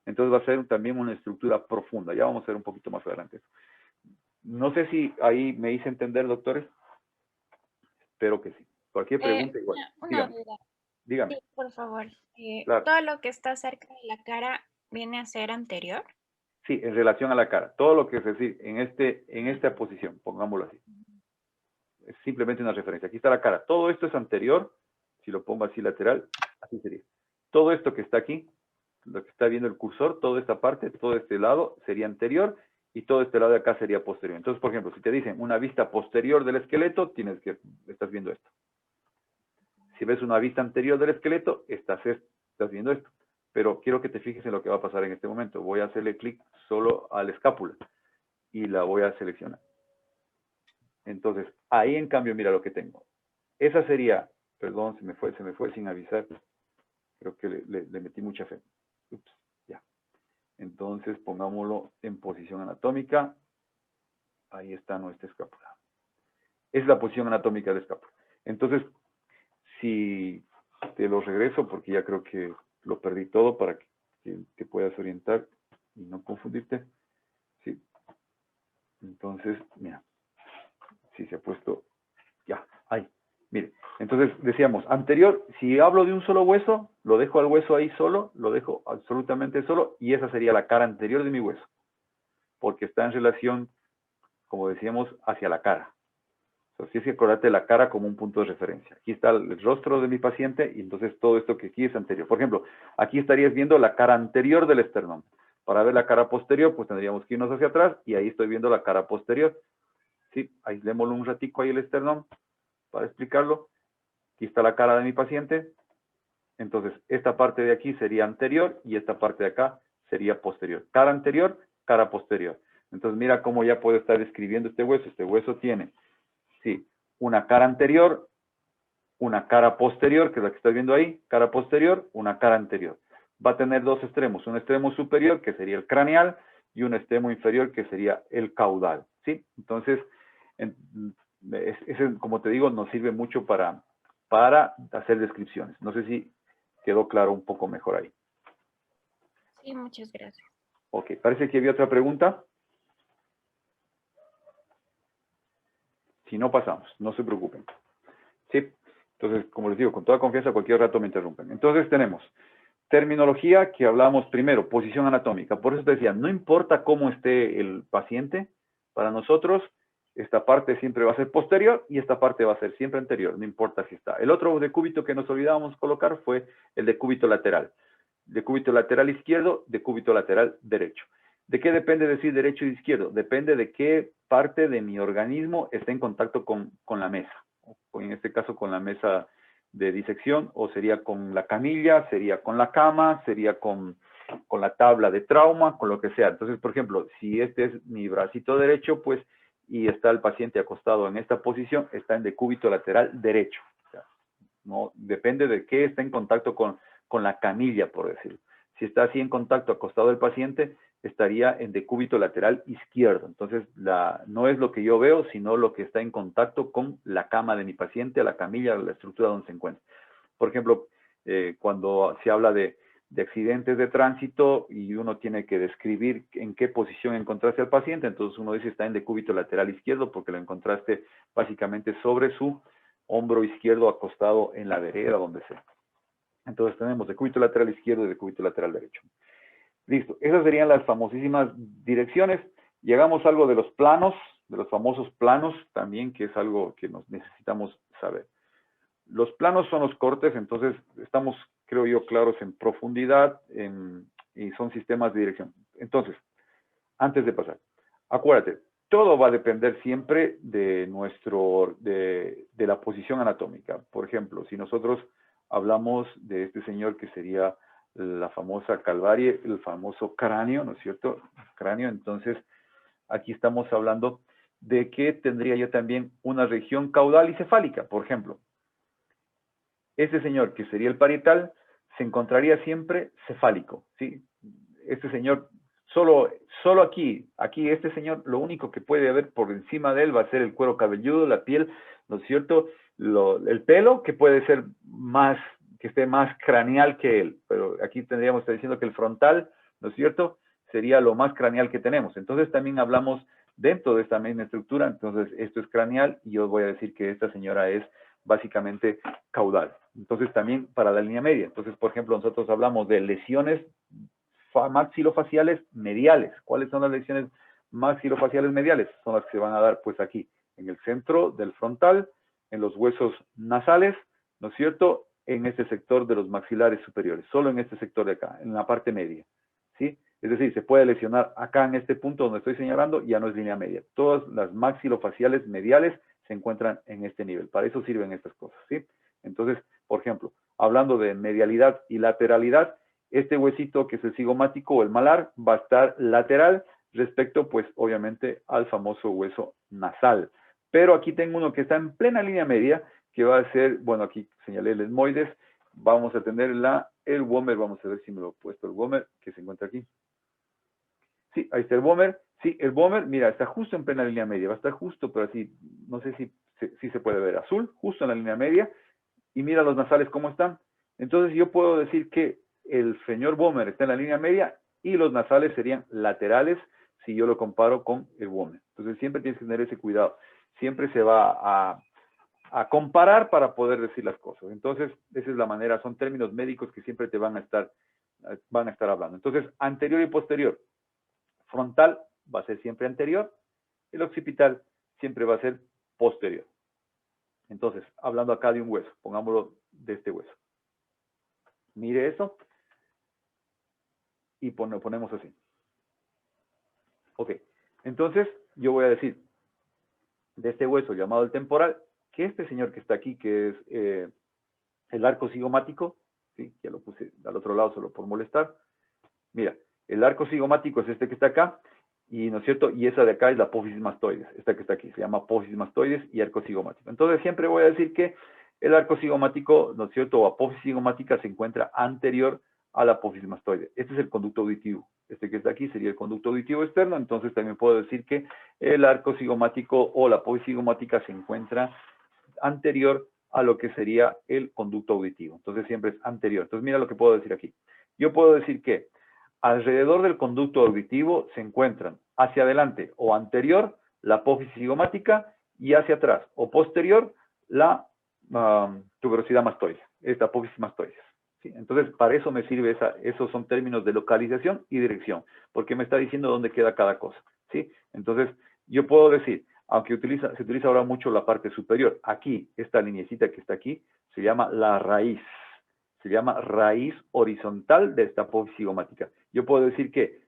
Entonces va a ser también una estructura profunda. Ya vamos a ver un poquito más adelante. No sé si ahí me hice entender, doctores. Espero que sí. Cualquier pregunta igual. Una Dígame, duda. dígame. Sí, por favor. Claro. ¿Todo lo que está cerca de la cara viene a ser anterior? Sí, en relación a la cara. Todo lo que es decir, en esta posición, pongámoslo así. Es simplemente una referencia. Aquí está la cara. Todo esto es anterior. Si lo pongo así lateral, así sería. Todo esto que está aquí, lo que está viendo el cursor, toda esta parte, todo este lado sería anterior y todo este lado de acá sería posterior. Entonces, por ejemplo, si te dicen una vista posterior del esqueleto, estás viendo esto. Si ves una vista anterior del esqueleto, estás viendo esto. Pero quiero que te fijes en lo que va a pasar en este momento. Voy a hacerle clic solo a la escápula y la voy a seleccionar. Entonces, ahí en cambio, mira lo que tengo. Esa sería, perdón, se me fue sin avisar. Creo que le metí mucha fe. Ups, ya. Entonces, pongámoslo en posición anatómica. Ahí está nuestra escápula. Es la posición anatómica de la escápula. Entonces, si te lo regreso, porque ya creo que lo perdí todo para que te puedas orientar y no confundirte. Sí. Entonces, mira, si se ha puesto, ya, ahí. Mire, entonces decíamos, anterior, si hablo de un solo hueso, lo dejo al hueso ahí solo, lo dejo absolutamente solo, y esa sería la cara anterior de mi hueso, porque está en relación, como decíamos, hacia la cara. Así es que acordate la cara como un punto de referencia. Aquí está el rostro de mi paciente y entonces todo esto que aquí es anterior. Por ejemplo, aquí estarías viendo la cara anterior del esternón. Para ver la cara posterior, pues tendríamos que irnos hacia atrás y ahí estoy viendo la cara posterior. ¿Sí? Aislémoslo un ratico ahí el esternón para explicarlo. Aquí está la cara de mi paciente. Entonces, esta parte de aquí sería anterior y esta parte de acá sería posterior. Cara anterior, cara posterior. Entonces, mira cómo ya puedo estar describiendo este hueso. Este hueso tiene, sí, una cara anterior, una cara posterior, que es la que estás viendo ahí, cara posterior, una cara anterior. Va a tener dos extremos, un extremo superior, que sería el craneal, y un extremo inferior, que sería el caudal, ¿sí? Entonces, ese, como te digo, nos sirve mucho para hacer descripciones. No sé si quedó claro un poco mejor ahí. Sí, muchas gracias. Ok, parece que había otra pregunta. Si no, pasamos, no se preocupen. ¿Sí? Entonces, como les digo, con toda confianza, cualquier rato me interrumpen. Entonces tenemos terminología que hablamos primero, posición anatómica. Por eso te decía, no importa cómo esté el paciente, para nosotros esta parte siempre va a ser posterior y esta parte va a ser siempre anterior, no importa si está. El otro decúbito que nos olvidábamos colocar fue el decúbito lateral. Decúbito lateral izquierdo, decúbito lateral derecho. ¿De qué depende decir derecho e izquierdo? Depende de qué parte de mi organismo está en contacto con la mesa. En este caso con la mesa de disección, o sería con la camilla, sería con la cama, sería con la tabla de trauma, con lo que sea. Entonces, por ejemplo, si este es mi bracito derecho, pues, y está el paciente acostado en esta posición, está en decúbito lateral derecho. O sea, no, depende de qué está en contacto con la camilla, por decirlo. Si está así en contacto acostado el paciente, estaría en decúbito lateral izquierdo. Entonces, no es lo que yo veo, sino lo que está en contacto con la cama de mi paciente, la camilla, la estructura donde se encuentra. Por ejemplo, cuando se habla de accidentes de tránsito y uno tiene que describir en qué posición encontraste al paciente, entonces uno dice está en decúbito lateral izquierdo porque lo encontraste básicamente sobre su hombro izquierdo acostado en la vereda, donde sea. Entonces tenemos decúbito lateral izquierdo y decúbito lateral derecho. Listo, esas serían las famosísimas direcciones. Llegamos a algo de los planos, de los famosos planos también, que es algo que nos necesitamos saber. Los planos son los cortes, entonces estamos, creo yo, claros en profundidad y son sistemas de dirección. Entonces, antes de pasar, acuérdate, todo va a depender siempre de la posición anatómica. Por ejemplo, si nosotros hablamos de este señor que sería la famosa calvarie, el famoso cráneo, ¿no es cierto? Cráneo, entonces aquí estamos hablando de que tendría yo también una región caudal y cefálica, por ejemplo. Este señor, que sería el parietal, se encontraría siempre cefálico, ¿sí? Este señor, solo aquí, este señor, lo único que puede haber por encima de él va a ser el cuero cabelludo, la piel, ¿no es cierto? El pelo, que puede ser más, que esté más craneal que él, pero aquí tendríamos que estar diciendo que el frontal, ¿no es cierto? Sería lo más craneal que tenemos. Entonces también hablamos dentro de esta misma estructura, entonces esto es craneal y yo voy a decir que esta señora es básicamente caudal. Entonces también para la línea media. Entonces, por ejemplo, nosotros hablamos de lesiones maxilofaciales mediales. ¿Cuáles son las lesiones maxilofaciales mediales? Son las que se van a dar pues aquí, en el centro del frontal, en los huesos nasales, ¿no es cierto? En este sector de los maxilares superiores, solo en este sector de acá, en la parte media, ¿sí? Es decir, se puede lesionar acá en este punto donde estoy señalando, ya no es línea media. Todas las maxilofaciales mediales se encuentran en este nivel. Para eso sirven estas cosas, ¿sí? Entonces, por ejemplo, hablando de medialidad y lateralidad, este huesito que es el cigomático o el malar va a estar lateral respecto, pues, obviamente, al famoso hueso nasal. Pero aquí tengo uno que está en plena línea media, que va a ser, bueno, aquí señalé el etmoides, vamos a tener el Wömer, vamos a ver si me lo he puesto el Wömer, que se encuentra aquí. Sí, ahí está el Wömer. Sí, el Wömer, mira, está justo en plena línea media, va a estar justo, pero así, no sé si se puede ver, azul, justo en la línea media, y mira los nasales cómo están. Entonces yo puedo decir que el señor Wömer está en la línea media y los nasales serían laterales si yo lo comparo con el Wömer. Entonces siempre tienes que tener ese cuidado. Siempre se va a comparar para poder decir las cosas. Entonces, esa es la manera, son términos médicos que siempre te van a estar hablando. Entonces, anterior y posterior. Frontal va a ser siempre anterior, el occipital siempre va a ser posterior. Entonces, hablando acá de un hueso, pongámoslo de este hueso. Mire eso y lo ponemos así. Ok, entonces yo voy a decir de este hueso llamado el temporal, que este señor que está aquí, que es el arco cigomático, ¿sí? Ya lo puse al otro lado solo por molestar. Mira, el arco cigomático es este que está acá, y ¿no es cierto? Y esa de acá es la apófisis mastoides, esta que está aquí, se llama apófisis mastoides y arco cigomático. Entonces siempre voy a decir que el arco cigomático, ¿no es cierto? O apófisis cigomática se encuentra anterior a la apófisis mastoide. Este es el conducto auditivo. Este que está aquí sería el conducto auditivo externo, entonces también puedo decir que el arco cigomático o la apófisis cigomática se encuentra anterior a lo que sería el conducto auditivo. Entonces siempre es anterior. Entonces mira lo que puedo decir aquí. Yo puedo decir que alrededor del conducto auditivo se encuentran hacia adelante o anterior la apófisis cigomática y hacia atrás o posterior la tuberosidad mastoide, esta apófisis mastoides. ¿Sí? Entonces, para eso me sirve esos son términos de localización y dirección, porque me está diciendo dónde queda cada cosa. ¿Sí? Entonces, yo puedo decir, aunque se utiliza ahora mucho la parte superior, aquí, esta lineecita que está aquí, se llama la raíz. Se llama raíz horizontal de esta apófisis cigomática. Yo puedo decir que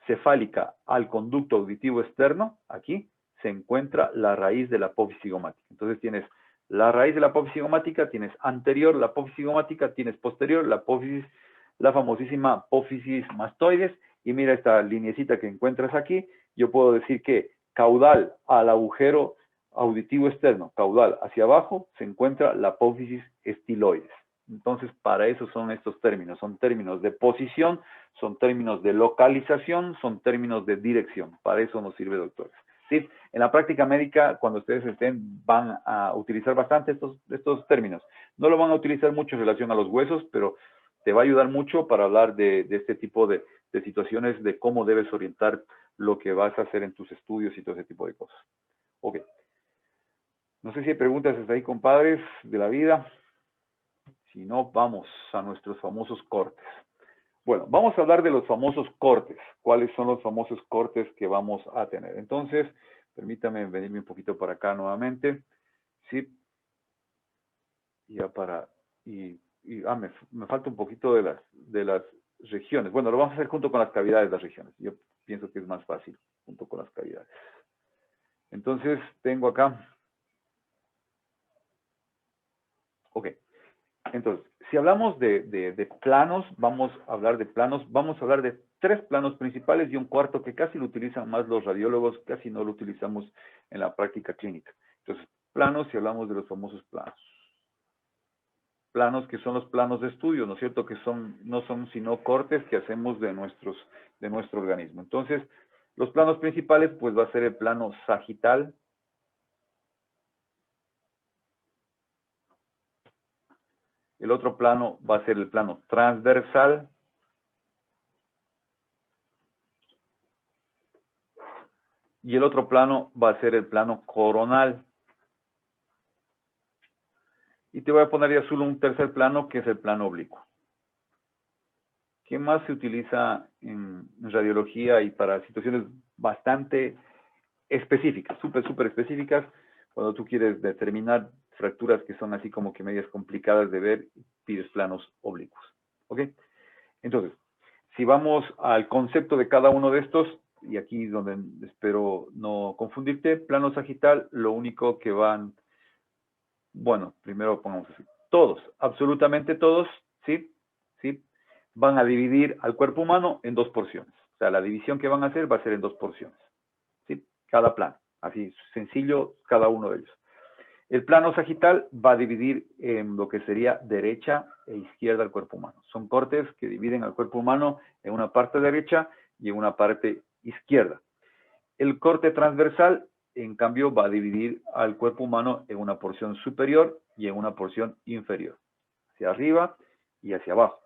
cefálica al conducto auditivo externo, aquí, se encuentra la raíz de la apófisis cigomática. Entonces tienes la raíz de la apófisis cigomática, tienes anterior la apófisis cigomática, tienes posterior la famosísima apófisis mastoides, y mira esta lineecita que encuentras aquí, yo puedo decir que caudal al agujero auditivo externo, caudal hacia abajo, se encuentra la apófisis estiloides. Entonces, para eso son estos términos. Son términos de posición, son términos de localización, son términos de dirección. Para eso nos sirve, doctores. ¿Sí? En la práctica médica, cuando ustedes van a utilizar bastante estos términos. No lo van a utilizar mucho en relación a los huesos, pero te va a ayudar mucho para hablar de este tipo de situaciones, de cómo debes orientar lo que vas a hacer en tus estudios y todo ese tipo de cosas. Ok. No sé si hay preguntas hasta ahí, compadres, de la vida. Si no, vamos a nuestros famosos cortes. Bueno, vamos a hablar de los famosos cortes. ¿Cuáles son los famosos cortes que vamos a tener? Entonces, permítame venirme un poquito para acá nuevamente. Sí. Ya para... me falta un poquito de las regiones. Bueno, lo vamos a hacer junto con las cavidades de las regiones. Yo pienso que es más fácil junto con las cavidades. Entonces, tengo acá... Ok. Entonces, si hablamos de planos, vamos a hablar de planos, vamos a hablar de 3 planos principales y un cuarto que casi lo utilizan más los radiólogos, casi no lo utilizamos en la práctica clínica. Entonces, planos, si hablamos de los famosos planos. Planos que son los planos de estudio, ¿no es cierto? Que no son sino cortes que hacemos de nuestro organismo. Entonces, los planos principales, pues va a ser el plano sagital. El otro plano va a ser el plano transversal. Y el otro plano va a ser el plano coronal. Y te voy a poner ya solo un tercer plano, que es el plano oblicuo. ¿Qué más se utiliza en radiología y para situaciones bastante específicas, súper específicas, cuando tú quieres determinar fracturas que son así como que medias complicadas de ver, pides planos oblicuos? ¿Ok? Entonces, si vamos al concepto de cada uno de estos, y aquí es donde espero no confundirte, plano sagital, lo único que van, bueno, primero pongamos así, todos, absolutamente todos, ¿sí? ¿Sí? Van a dividir al cuerpo humano en 2 porciones. O sea, la división que van a hacer va a ser en 2 porciones, ¿sí? Cada plano, así sencillo cada uno de ellos. El plano sagital va a dividir en lo que sería derecha e izquierda al cuerpo humano. Son cortes que dividen al cuerpo humano en una parte derecha y en una parte izquierda. El corte transversal, en cambio, va a dividir al cuerpo humano en una porción superior y en una porción inferior, hacia arriba y hacia abajo.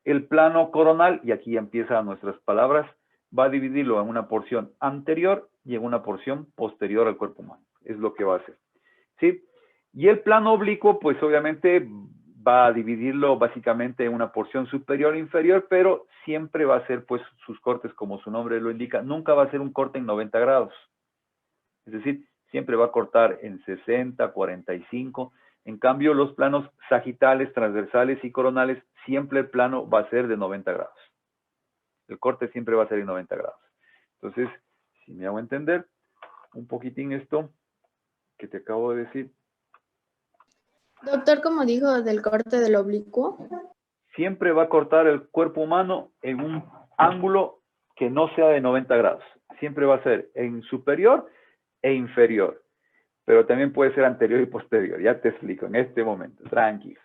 El plano coronal, y aquí ya empiezan nuestras palabras, va a dividirlo en una porción anterior y en una porción posterior al cuerpo humano. Es lo que va a hacer. ¿Sí? Y el plano oblicuo, pues obviamente va a dividirlo básicamente en una porción superior e inferior, pero siempre va a ser pues sus cortes, como su nombre lo indica, nunca va a ser un corte en 90 grados. Es decir, siempre va a cortar en 60, 45. En cambio, los planos sagitales, transversales y coronales, siempre el plano va a ser de 90 grados. El corte siempre va a ser en 90 grados. Entonces, si me hago entender un poquitín esto que te acabo de decir, Doctor, como dijo del corte del oblicuo. siempre va a cortar el cuerpo humano en un ángulo que no sea de 90 grados. Siempre va a ser en superior e inferior. Pero también puede ser anterior y posterior. Ya te explico en este momento. Tranquilos.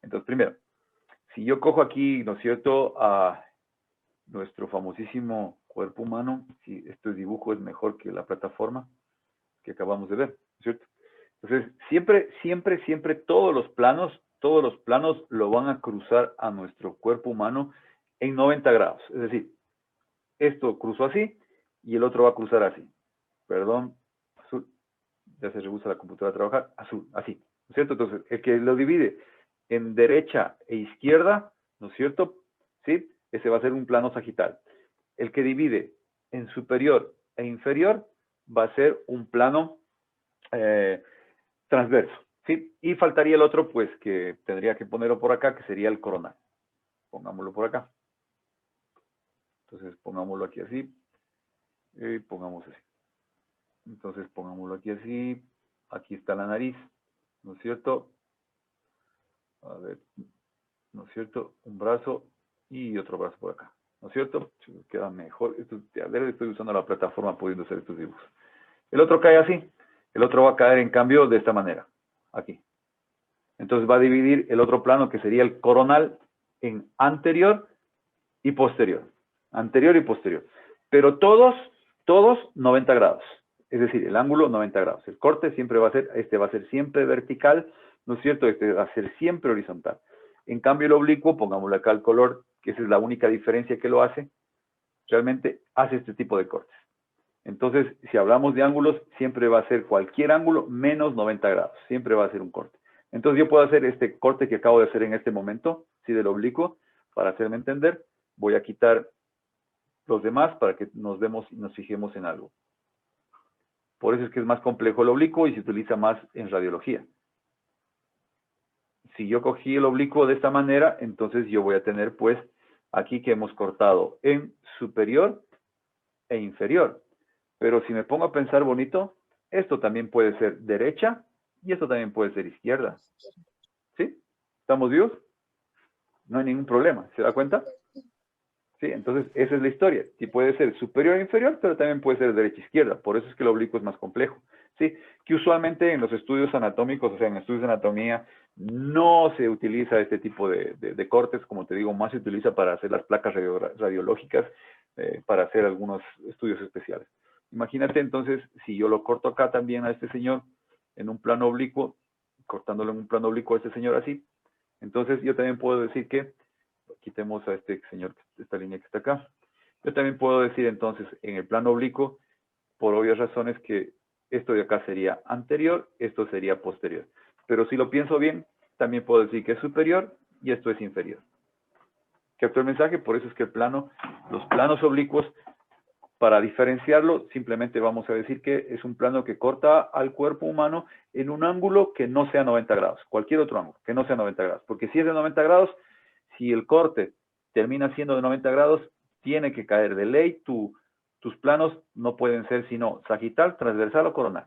Entonces, primero, si yo cojo aquí, ¿no es cierto?, a nuestro famosísimo cuerpo humano, si este dibujo es mejor que la plataforma que acabamos de ver, ¿no es cierto? Entonces, siempre todos los planos lo van a cruzar a nuestro cuerpo humano en 90 grados. Es decir, esto cruzó así y el otro va a cruzar así. Perdón, azul. Ya se rehúsa la computadora a trabajar. Azul, así. ¿No es cierto? Entonces, el que lo divide en derecha e izquierda, ¿no es cierto? ¿Sí? Ese va a ser un plano sagital. El que divide en superior e inferior va a ser un plano transverso, ¿sí? Y faltaría el otro, pues, que tendría que ponerlo por acá, que sería el coronal. Pongámoslo por acá. Entonces, pongámoslo aquí así. Y pongamos así. Entonces, pongámoslo aquí así. Aquí está la nariz, ¿no es cierto? A ver, ¿no es cierto? Un brazo y otro brazo por acá, ¿no es cierto? Queda mejor. A ver, estoy usando la plataforma pudiendo hacer estos dibujos. El otro cae así. El otro va a caer, en cambio, de esta manera. Aquí. Entonces va a dividir el otro plano, que sería el coronal, en anterior y posterior. Anterior y posterior. Pero todos 90 grados. Es decir, el ángulo 90 grados. El corte siempre va a ser, este va a ser siempre vertical, ¿no es cierto? Este va a ser siempre horizontal. En cambio, el oblicuo, pongámosle acá el color, que esa es la única diferencia que lo hace, realmente hace este tipo de cortes. Entonces, si hablamos de ángulos, siempre va a ser cualquier ángulo menos 90 grados. Siempre va a ser un corte. Entonces, yo puedo hacer este corte que acabo de hacer en este momento, ¿sí? Del oblicuo, para hacerme entender. Voy a quitar los demás para que nos vemos y nos fijemos en algo. Por eso es que es más complejo el oblicuo y se utiliza más en radiología. Si yo cogí el oblicuo de esta manera, entonces yo voy a tener, pues, aquí que hemos cortado en superior e inferior. Pero si me pongo a pensar bonito, esto también puede ser derecha y esto también puede ser izquierda. ¿Estamos vivos? No hay ningún problema, ¿se da cuenta? Sí, entonces esa es la historia. Sí, puede ser superior o inferior, pero también puede ser derecha-izquierda. Por eso es que el oblicuo es más complejo. ¿Sí? Que usualmente en los estudios anatómicos, o sea, en estudios de anatomía, no se utiliza este tipo de cortes. Como te digo, más se utiliza para hacer las placas radiológicas, para hacer algunos estudios especiales. Imagínate entonces, si yo lo corto acá también a este señor en un plano oblicuo, cortándolo en un plano oblicuo a este señor así, entonces yo también puedo decir que quitemos a este señor, esta línea que está acá. Yo también puedo decir entonces en el plano oblicuo, por obvias razones, que esto de acá sería anterior, esto sería posterior. Pero si lo pienso bien, también puedo decir que es superior y esto es inferior. ¿Captó el mensaje? Por eso es que los planos oblicuos, para diferenciarlo, simplemente vamos a decir que es un plano que corta al cuerpo humano en un ángulo que no sea 90 grados. Cualquier otro ángulo que no sea 90 grados. Porque si es de 90 grados, si el corte termina siendo de 90 grados, tiene que caer de ley. Tus planos no pueden ser sino sagital, transversal o coronal.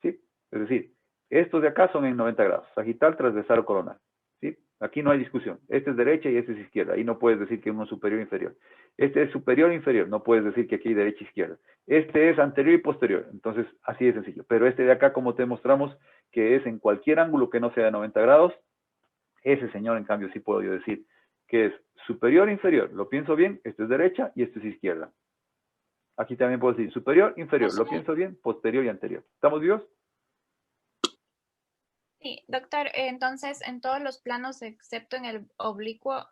¿Sí? Es decir, estos de acá son en 90 grados. Sagital, transversal o coronal. ¿Sí? Aquí no hay discusión. Este es derecha y este es izquierda. Ahí no puedes decir que uno es superior o inferior. Este es superior o inferior. No puedes decir que aquí hay derecha e izquierda. Este es anterior y posterior. Entonces, así de sencillo. Pero este de acá, como te mostramos, que es en cualquier ángulo que no sea de 90 grados, ese señor, en cambio, sí puedo yo decir que es superior e inferior. Lo pienso bien, esto es derecha y esto es izquierda. Aquí también puedo decir superior, inferior. Lo pienso bien, posterior y anterior. ¿Estamos vivos? Sí, doctor, entonces en todos los planos, excepto en el oblicuo,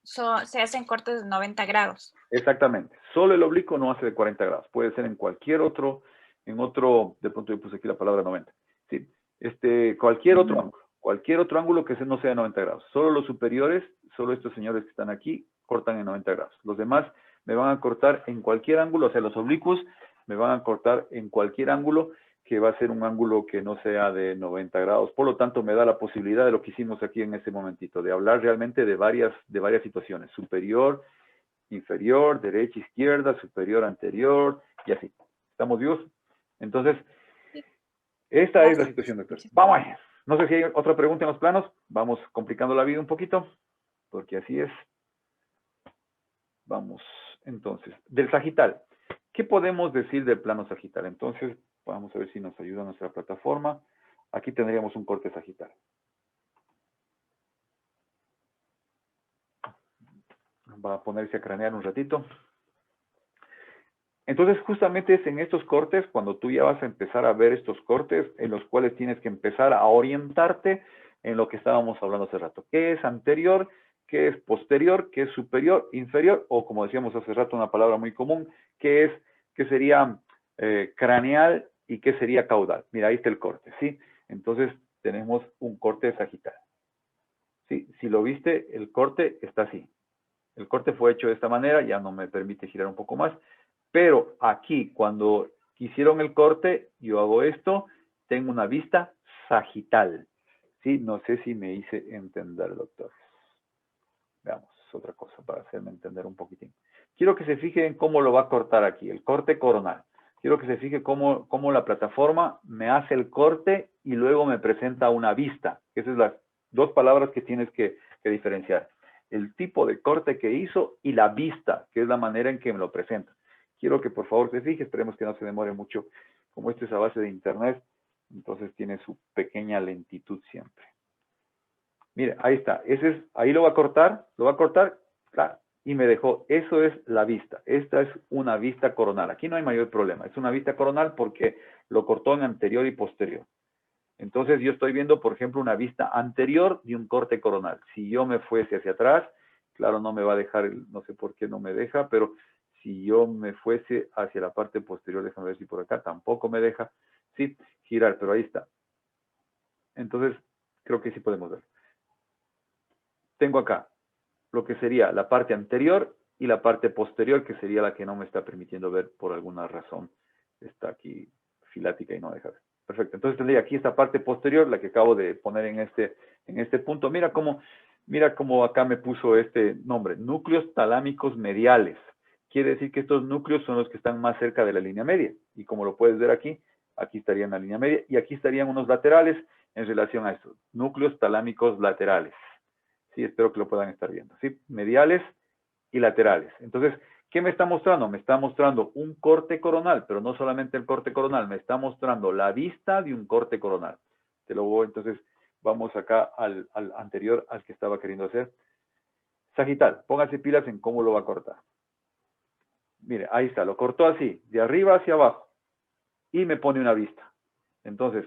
se hacen cortes de 90 grados. Exactamente. Solo el oblicuo no hace de 40 grados. Puede ser en cualquier otro, de pronto yo puse aquí la palabra 90. Sí. Cualquier otro ángulo que no sea de 90 grados. Solo los superiores, solo estos señores que están aquí, cortan en 90 grados. Los demás me van a cortar en cualquier ángulo, o sea, los oblicuos me van a cortar en cualquier ángulo que va a ser un ángulo que no sea de 90 grados. Por lo tanto, me da la posibilidad de lo que hicimos aquí en este momentito, de hablar realmente de varias situaciones. Superior, inferior, derecha, izquierda, superior, anterior, y así. ¿Estamos vivos? Entonces, esta es la situación, doctor. Vamos ahí. No sé si hay otra pregunta en los planos. Vamos complicando la vida un poquito, porque así es. Vamos, entonces, del sagital. ¿Qué podemos decir del plano sagital? Entonces, vamos a ver si nos ayuda nuestra plataforma. Aquí tendríamos un corte sagital. Va a ponerse a cranear un ratito. Entonces, justamente es en estos cortes, cuando tú ya vas a empezar a ver estos cortes, en los cuales tienes que empezar a orientarte en lo que estábamos hablando hace rato. ¿Qué es anterior? ¿Qué es posterior? ¿Qué es superior? ¿Inferior? O como decíamos hace rato, una palabra muy común, ¿qué sería craneal y qué sería caudal? Mira, ahí está el corte, ¿sí? Entonces, tenemos un corte sagital. ¿Sí? Si lo viste, el corte está así. El corte fue hecho de esta manera, ya no me permite girar un poco más. Pero aquí, cuando hicieron el corte, yo hago esto, tengo una vista sagital. ¿Sí? No sé si me hice entender, doctor. Veamos, otra cosa para hacerme entender un poquitín. Quiero que se fijen cómo lo va a cortar aquí, el corte coronal. Quiero que se fije cómo la plataforma me hace el corte y luego me presenta una vista. Esas son las dos palabras que tienes que diferenciar. El tipo de corte que hizo y la vista, que es la manera en que me lo presenta. Quiero que por favor se fije, esperemos que no se demore mucho. Como esto es a base de internet, entonces tiene su pequeña lentitud siempre. Mire, ahí está. Ahí lo va a cortar, claro, y me dejó, eso es la vista. Esta es una vista coronal. Aquí no hay mayor problema. Es una vista coronal porque lo cortó en anterior y posterior. Entonces yo estoy viendo, por ejemplo, una vista anterior de un corte coronal. Si yo me fuese hacia atrás, claro, no me va a dejar, no sé por qué no me deja, pero si yo me fuese hacia la parte posterior, déjame ver si por acá tampoco me deja, sí, girar, pero ahí está. Entonces, creo que sí podemos ver. Tengo acá lo que sería la parte anterior y la parte posterior, que sería la que no me está permitiendo ver por alguna razón. Está aquí filática y no deja ver. Perfecto. Entonces tendría aquí esta parte posterior, la que acabo de poner en este punto. Mira cómo acá me puso este nombre, núcleos talámicos mediales. Quiere decir que estos núcleos son los que están más cerca de la línea media. Y como lo puedes ver aquí estarían en la línea media y aquí estarían unos laterales en relación a esto. Núcleos talámicos laterales. Sí, espero que lo puedan estar viendo. ¿Sí? Mediales y laterales. Entonces, ¿qué me está mostrando? Me está mostrando un corte coronal, pero no solamente el corte coronal, me está mostrando la vista de un corte coronal. Te lo voy, entonces, vamos acá al anterior, al que estaba queriendo hacer. Sagital, póngase pilas en cómo lo va a cortar. Mire, ahí está, lo cortó así, de arriba hacia abajo, y me pone una vista. Entonces,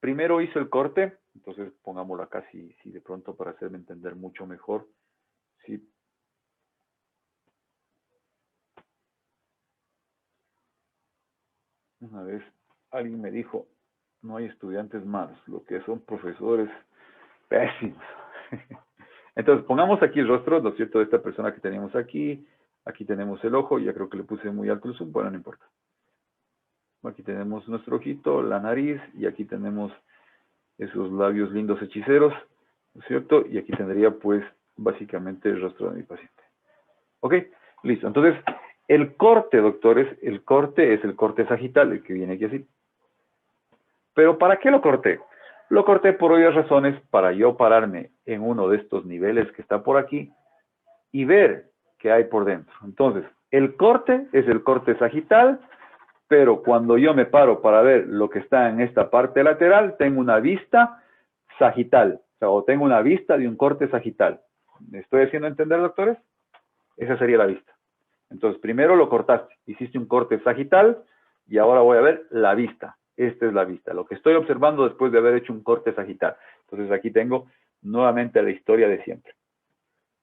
primero hizo el corte, entonces pongámoslo acá si de pronto para hacerme entender mucho mejor. Sí. Una vez alguien me dijo, no hay estudiantes malos, lo que son profesores pésimos. Entonces, pongamos aquí el rostro, ¿no es cierto?, de esta persona que tenemos aquí. Aquí tenemos el ojo, ya creo que le puse muy alto el zoom, bueno, no importa. Aquí tenemos nuestro ojito, la nariz, y aquí tenemos esos labios lindos hechiceros, ¿no es cierto? Y aquí tendría, pues, básicamente el rostro de mi paciente. ¿Ok? Listo. Entonces, el corte, doctores, el corte es el corte sagital, el que viene aquí así. ¿Pero para qué lo corté? Lo corté por obvias razones para yo pararme en uno de estos niveles que está por aquí y ver qué hay por dentro. Entonces, el corte es el corte sagital, pero cuando yo me paro para ver lo que está en esta parte lateral, tengo una vista sagital, o tengo una vista de un corte sagital. ¿Me estoy haciendo entender, doctores? Esa sería la vista. Entonces, primero lo cortaste, hiciste un corte sagital, y ahora voy a ver la vista. Esta es la vista, lo que estoy observando después de haber hecho un corte sagital. Entonces, aquí tengo nuevamente la historia de siempre.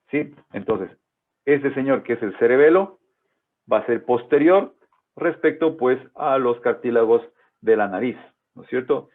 ¿Sí? Entonces, este señor que es el cerebelo, va a ser posterior respecto pues a los cartílagos de la nariz, ¿no es cierto?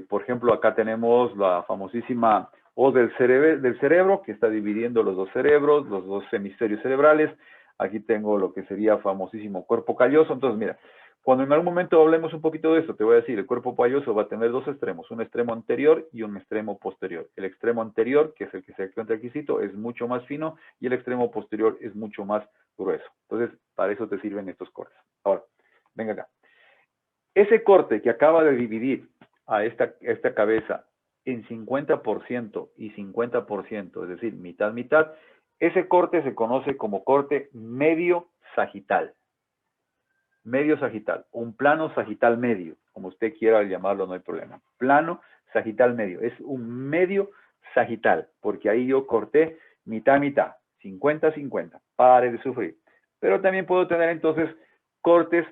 Por ejemplo, acá tenemos la famosísima O del cerebro, que está dividiendo los dos cerebros, los dos hemisferios cerebrales. Aquí tengo lo que sería famosísimo cuerpo calloso. Entonces, mira, cuando en algún momento hablemos un poquito de esto, te voy a decir, el cuerpo calloso va a tener dos extremos, un extremo anterior y un extremo posterior. El extremo anterior, que es el que se encuentra aquí, es mucho más fino, y el extremo posterior es mucho más grueso. Entonces, para eso te sirven estos cortes. Ahora, venga acá. Ese corte que acaba de dividir a esta cabeza en 50% y 50%, es decir, mitad, mitad, ese corte se conoce como corte medio sagital. Medio sagital, un plano sagital medio, como usted quiera llamarlo, no hay problema. Plano sagital medio, es un medio sagital, porque ahí yo corté mitad, mitad, 50-50, pare de sufrir. Pero también puedo tener entonces cortes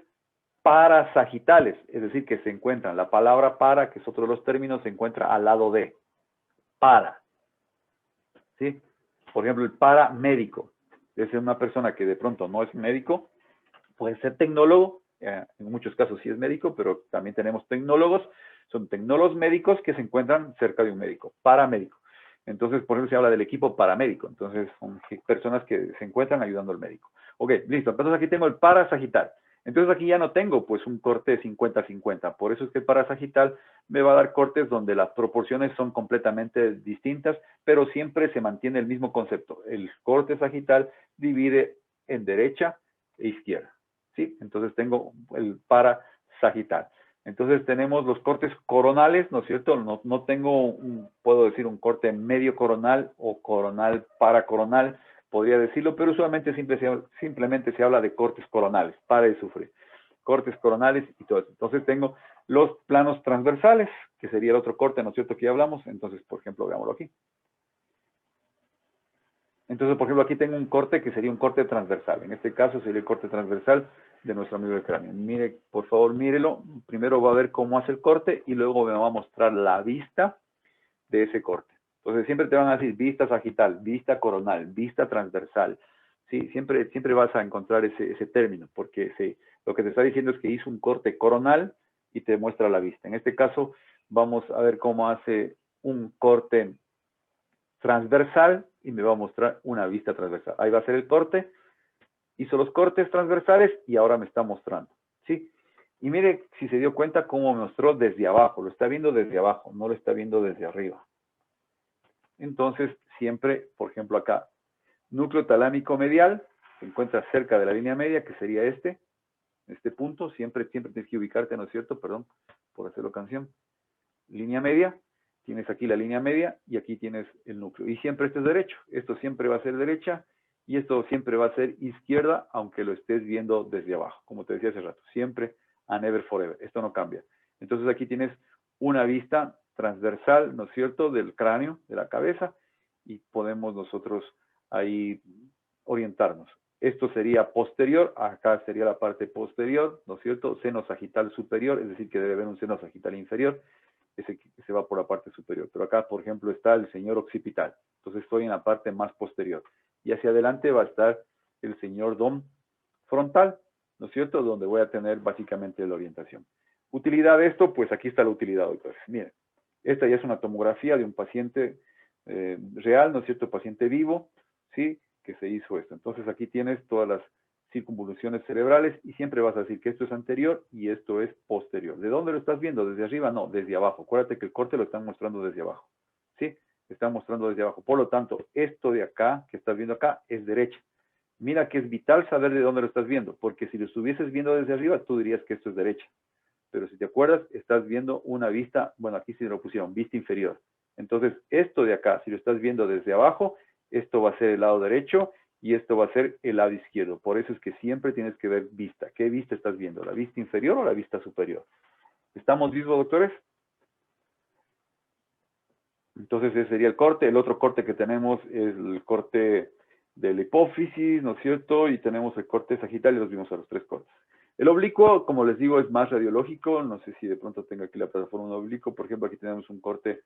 parasagitales, es decir, que se encuentran, la palabra para, que es otro de los términos, se encuentra al lado de, para, ¿sí? Por ejemplo, el paramédico, es una persona que de pronto no es médico, puede ser tecnólogo, en muchos casos sí es médico, pero también tenemos tecnólogos, son tecnólogos médicos que se encuentran cerca de un médico, paramédico. Entonces, por eso se habla del equipo paramédico. Entonces, son personas que se encuentran ayudando al médico. Ok, listo. Entonces, aquí tengo el parasagital. Entonces, aquí ya no tengo, pues, un corte 50-50. Por eso es que el parasagital me va a dar cortes donde las proporciones son completamente distintas, pero siempre se mantiene el mismo concepto. El corte sagital divide en derecha e izquierda. ¿Sí? Entonces tengo el parasagital. Entonces tenemos los cortes coronales, ¿no es cierto? No tengo, puedo decir, un corte medio coronal o coronal paracoronal, podría decirlo, pero usualmente simplemente se habla de cortes coronales, para de sufrir. Cortes coronales y todo eso. Entonces tengo los planos transversales, que sería el otro corte, ¿no es cierto?, que ya hablamos. Entonces, por ejemplo, veámoslo aquí. Entonces, por ejemplo, aquí tengo un corte que sería un corte transversal. En este caso sería el corte transversal de nuestro amigo del cráneo. Mire, por favor, mírelo. Primero va a ver cómo hace el corte y luego me va a mostrar la vista de ese corte. Entonces, siempre te van a decir vista sagital, vista coronal, vista transversal. Sí, siempre vas a encontrar ese término, porque lo que te está diciendo es que hizo un corte coronal y te muestra la vista. En este caso, vamos a ver cómo hace un corte transversal y me va a mostrar una vista transversal. Ahí va a ser el corte, hizo los cortes transversales y ahora me está mostrando, ¿sí? Y mire si se dio cuenta cómo me mostró desde abajo, lo está viendo desde abajo, no lo está viendo desde arriba. Entonces, siempre, por ejemplo acá, núcleo talámico medial, se encuentra cerca de la línea media, que sería este punto, siempre tienes que ubicarte, ¿no es cierto? Perdón por hacerlo canción. Línea media. Tienes aquí la línea media y aquí tienes el núcleo. Y siempre este es derecho. Esto siempre va a ser derecha y esto siempre va a ser izquierda, aunque lo estés viendo desde abajo. Como te decía hace rato, siempre and never forever. Esto no cambia. Entonces aquí tienes una vista transversal, ¿no es cierto?, del cráneo, de la cabeza, y podemos nosotros ahí orientarnos. Esto sería posterior, acá sería la parte posterior, ¿no es cierto? Seno sagital superior, es decir, que debe haber un seno sagital inferior, ese que se va por la parte superior. Pero acá, por ejemplo, está el señor occipital. Entonces estoy en la parte más posterior. Y hacia adelante va a estar el señor dom frontal, ¿no es cierto? Donde voy a tener básicamente la orientación. Utilidad de esto, pues aquí está la utilidad, doctores. Miren, esta ya es una tomografía de un paciente real, ¿no es cierto? Paciente vivo, ¿sí? Que se hizo esto. Entonces aquí tienes todas las circunvoluciones cerebrales y siempre vas a decir que esto es anterior y esto es posterior. ¿De dónde lo estás viendo? ¿Desde arriba? No, desde abajo. Acuérdate que el corte lo están mostrando desde abajo, ¿sí? Están mostrando desde abajo. Por lo tanto, esto de acá, que estás viendo acá, es derecha. Mira que es vital saber de dónde lo estás viendo, porque si lo estuvieses viendo desde arriba, tú dirías que esto es derecha. Pero si te acuerdas, estás viendo una vista, bueno, aquí sí lo pusieron, vista inferior. Entonces, esto de acá, si lo estás viendo desde abajo, esto va a ser el lado derecho y esto va a ser el lado izquierdo. Por eso es que siempre tienes que ver vista. ¿Qué vista estás viendo? ¿La vista inferior o la vista superior? ¿Estamos vivos, doctores? Entonces, ese sería el corte. El otro corte que tenemos es el corte de la hipófisis, ¿no es cierto? Y tenemos el corte sagital y los vimos a los tres cortes. El oblicuo, como les digo, es más radiológico. No sé si de pronto tengo aquí la plataforma de oblicuo. Por ejemplo, aquí tenemos un corte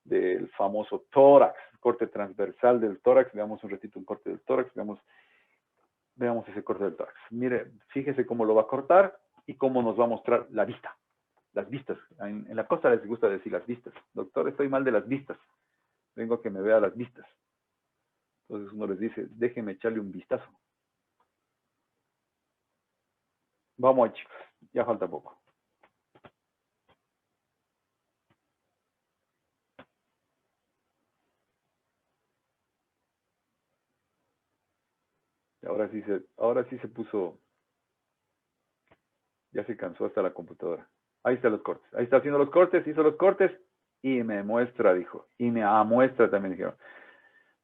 del famoso tórax, corte transversal del tórax. Veamos un ratito un corte del tórax. Veamos ese corte del tórax. Mire, fíjese cómo lo va a cortar y cómo nos va a mostrar la vista. Las vistas. En la costa les gusta decir las vistas. Doctor, estoy mal de las vistas. Vengo a que me vea las vistas. Entonces uno les dice, déjeme echarle un vistazo. Vamos ahí, chicos. Ya falta poco. Ahora sí se puso, ya se cansó hasta la computadora. Ahí están los cortes. Ahí está haciendo los cortes, hizo los cortes y me muestra, dijo. Y me muestra también, dijeron.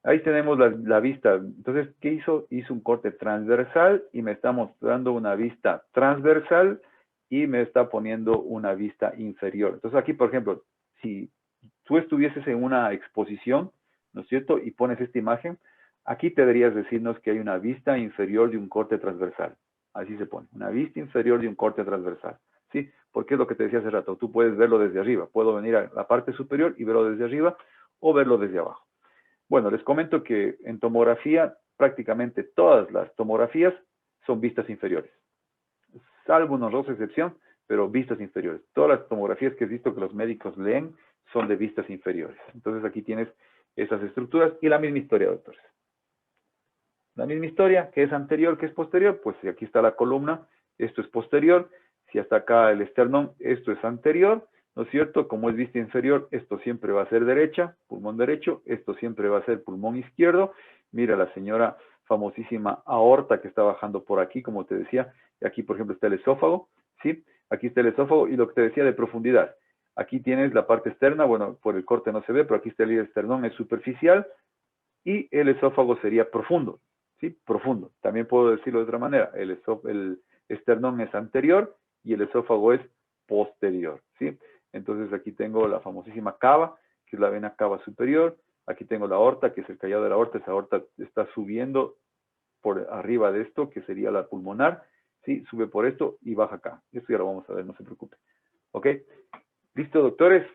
Ahí tenemos la vista. Entonces, ¿qué hizo? Hizo un corte transversal y me está mostrando una vista transversal y me está poniendo una vista inferior. Entonces, aquí, por ejemplo, si tú estuvieses en una exposición, ¿no es cierto? Y pones esta imagen, aquí te deberías decirnos que hay una vista inferior de un corte transversal. Así se pone, una vista inferior de un corte transversal. ¿Sí? Porque es lo que te decía hace rato. Tú puedes verlo desde arriba. Puedo venir a la parte superior y verlo desde arriba o verlo desde abajo. Bueno, les comento que en tomografía, prácticamente todas las tomografías son vistas inferiores. Salvo una honrosa excepción, pero vistas inferiores. Todas las tomografías que he visto que los médicos leen son de vistas inferiores. Entonces aquí tienes esas estructuras y la misma historia, doctores. La misma historia, que es anterior, que es posterior, pues si aquí está la columna, esto es posterior. Si hasta acá el esternón, esto es anterior. ¿No es cierto? Como es vista inferior, esto siempre va a ser derecha, pulmón derecho, esto siempre va a ser pulmón izquierdo. Mira la señora famosísima aorta que está bajando por aquí, como te decía. Aquí, por ejemplo, está el esófago, ¿sí? Aquí está el esófago y lo que te decía de profundidad. Aquí tienes la parte externa, bueno, por el corte no se ve, pero aquí está el esternón, es superficial, y el esófago sería profundo, ¿sí? Profundo. También puedo decirlo de otra manera. El esternón es anterior y el esófago es posterior, ¿sí? Entonces aquí tengo la famosísima cava, que es la vena cava superior. Aquí tengo la aorta, que es el callado de la aorta. Esa aorta está subiendo por arriba de esto, que sería la pulmonar. ¿Sí? Sube por esto y baja acá. Esto ya lo vamos a ver, no se preocupe. ¿Ok? ¿Listo, doctores?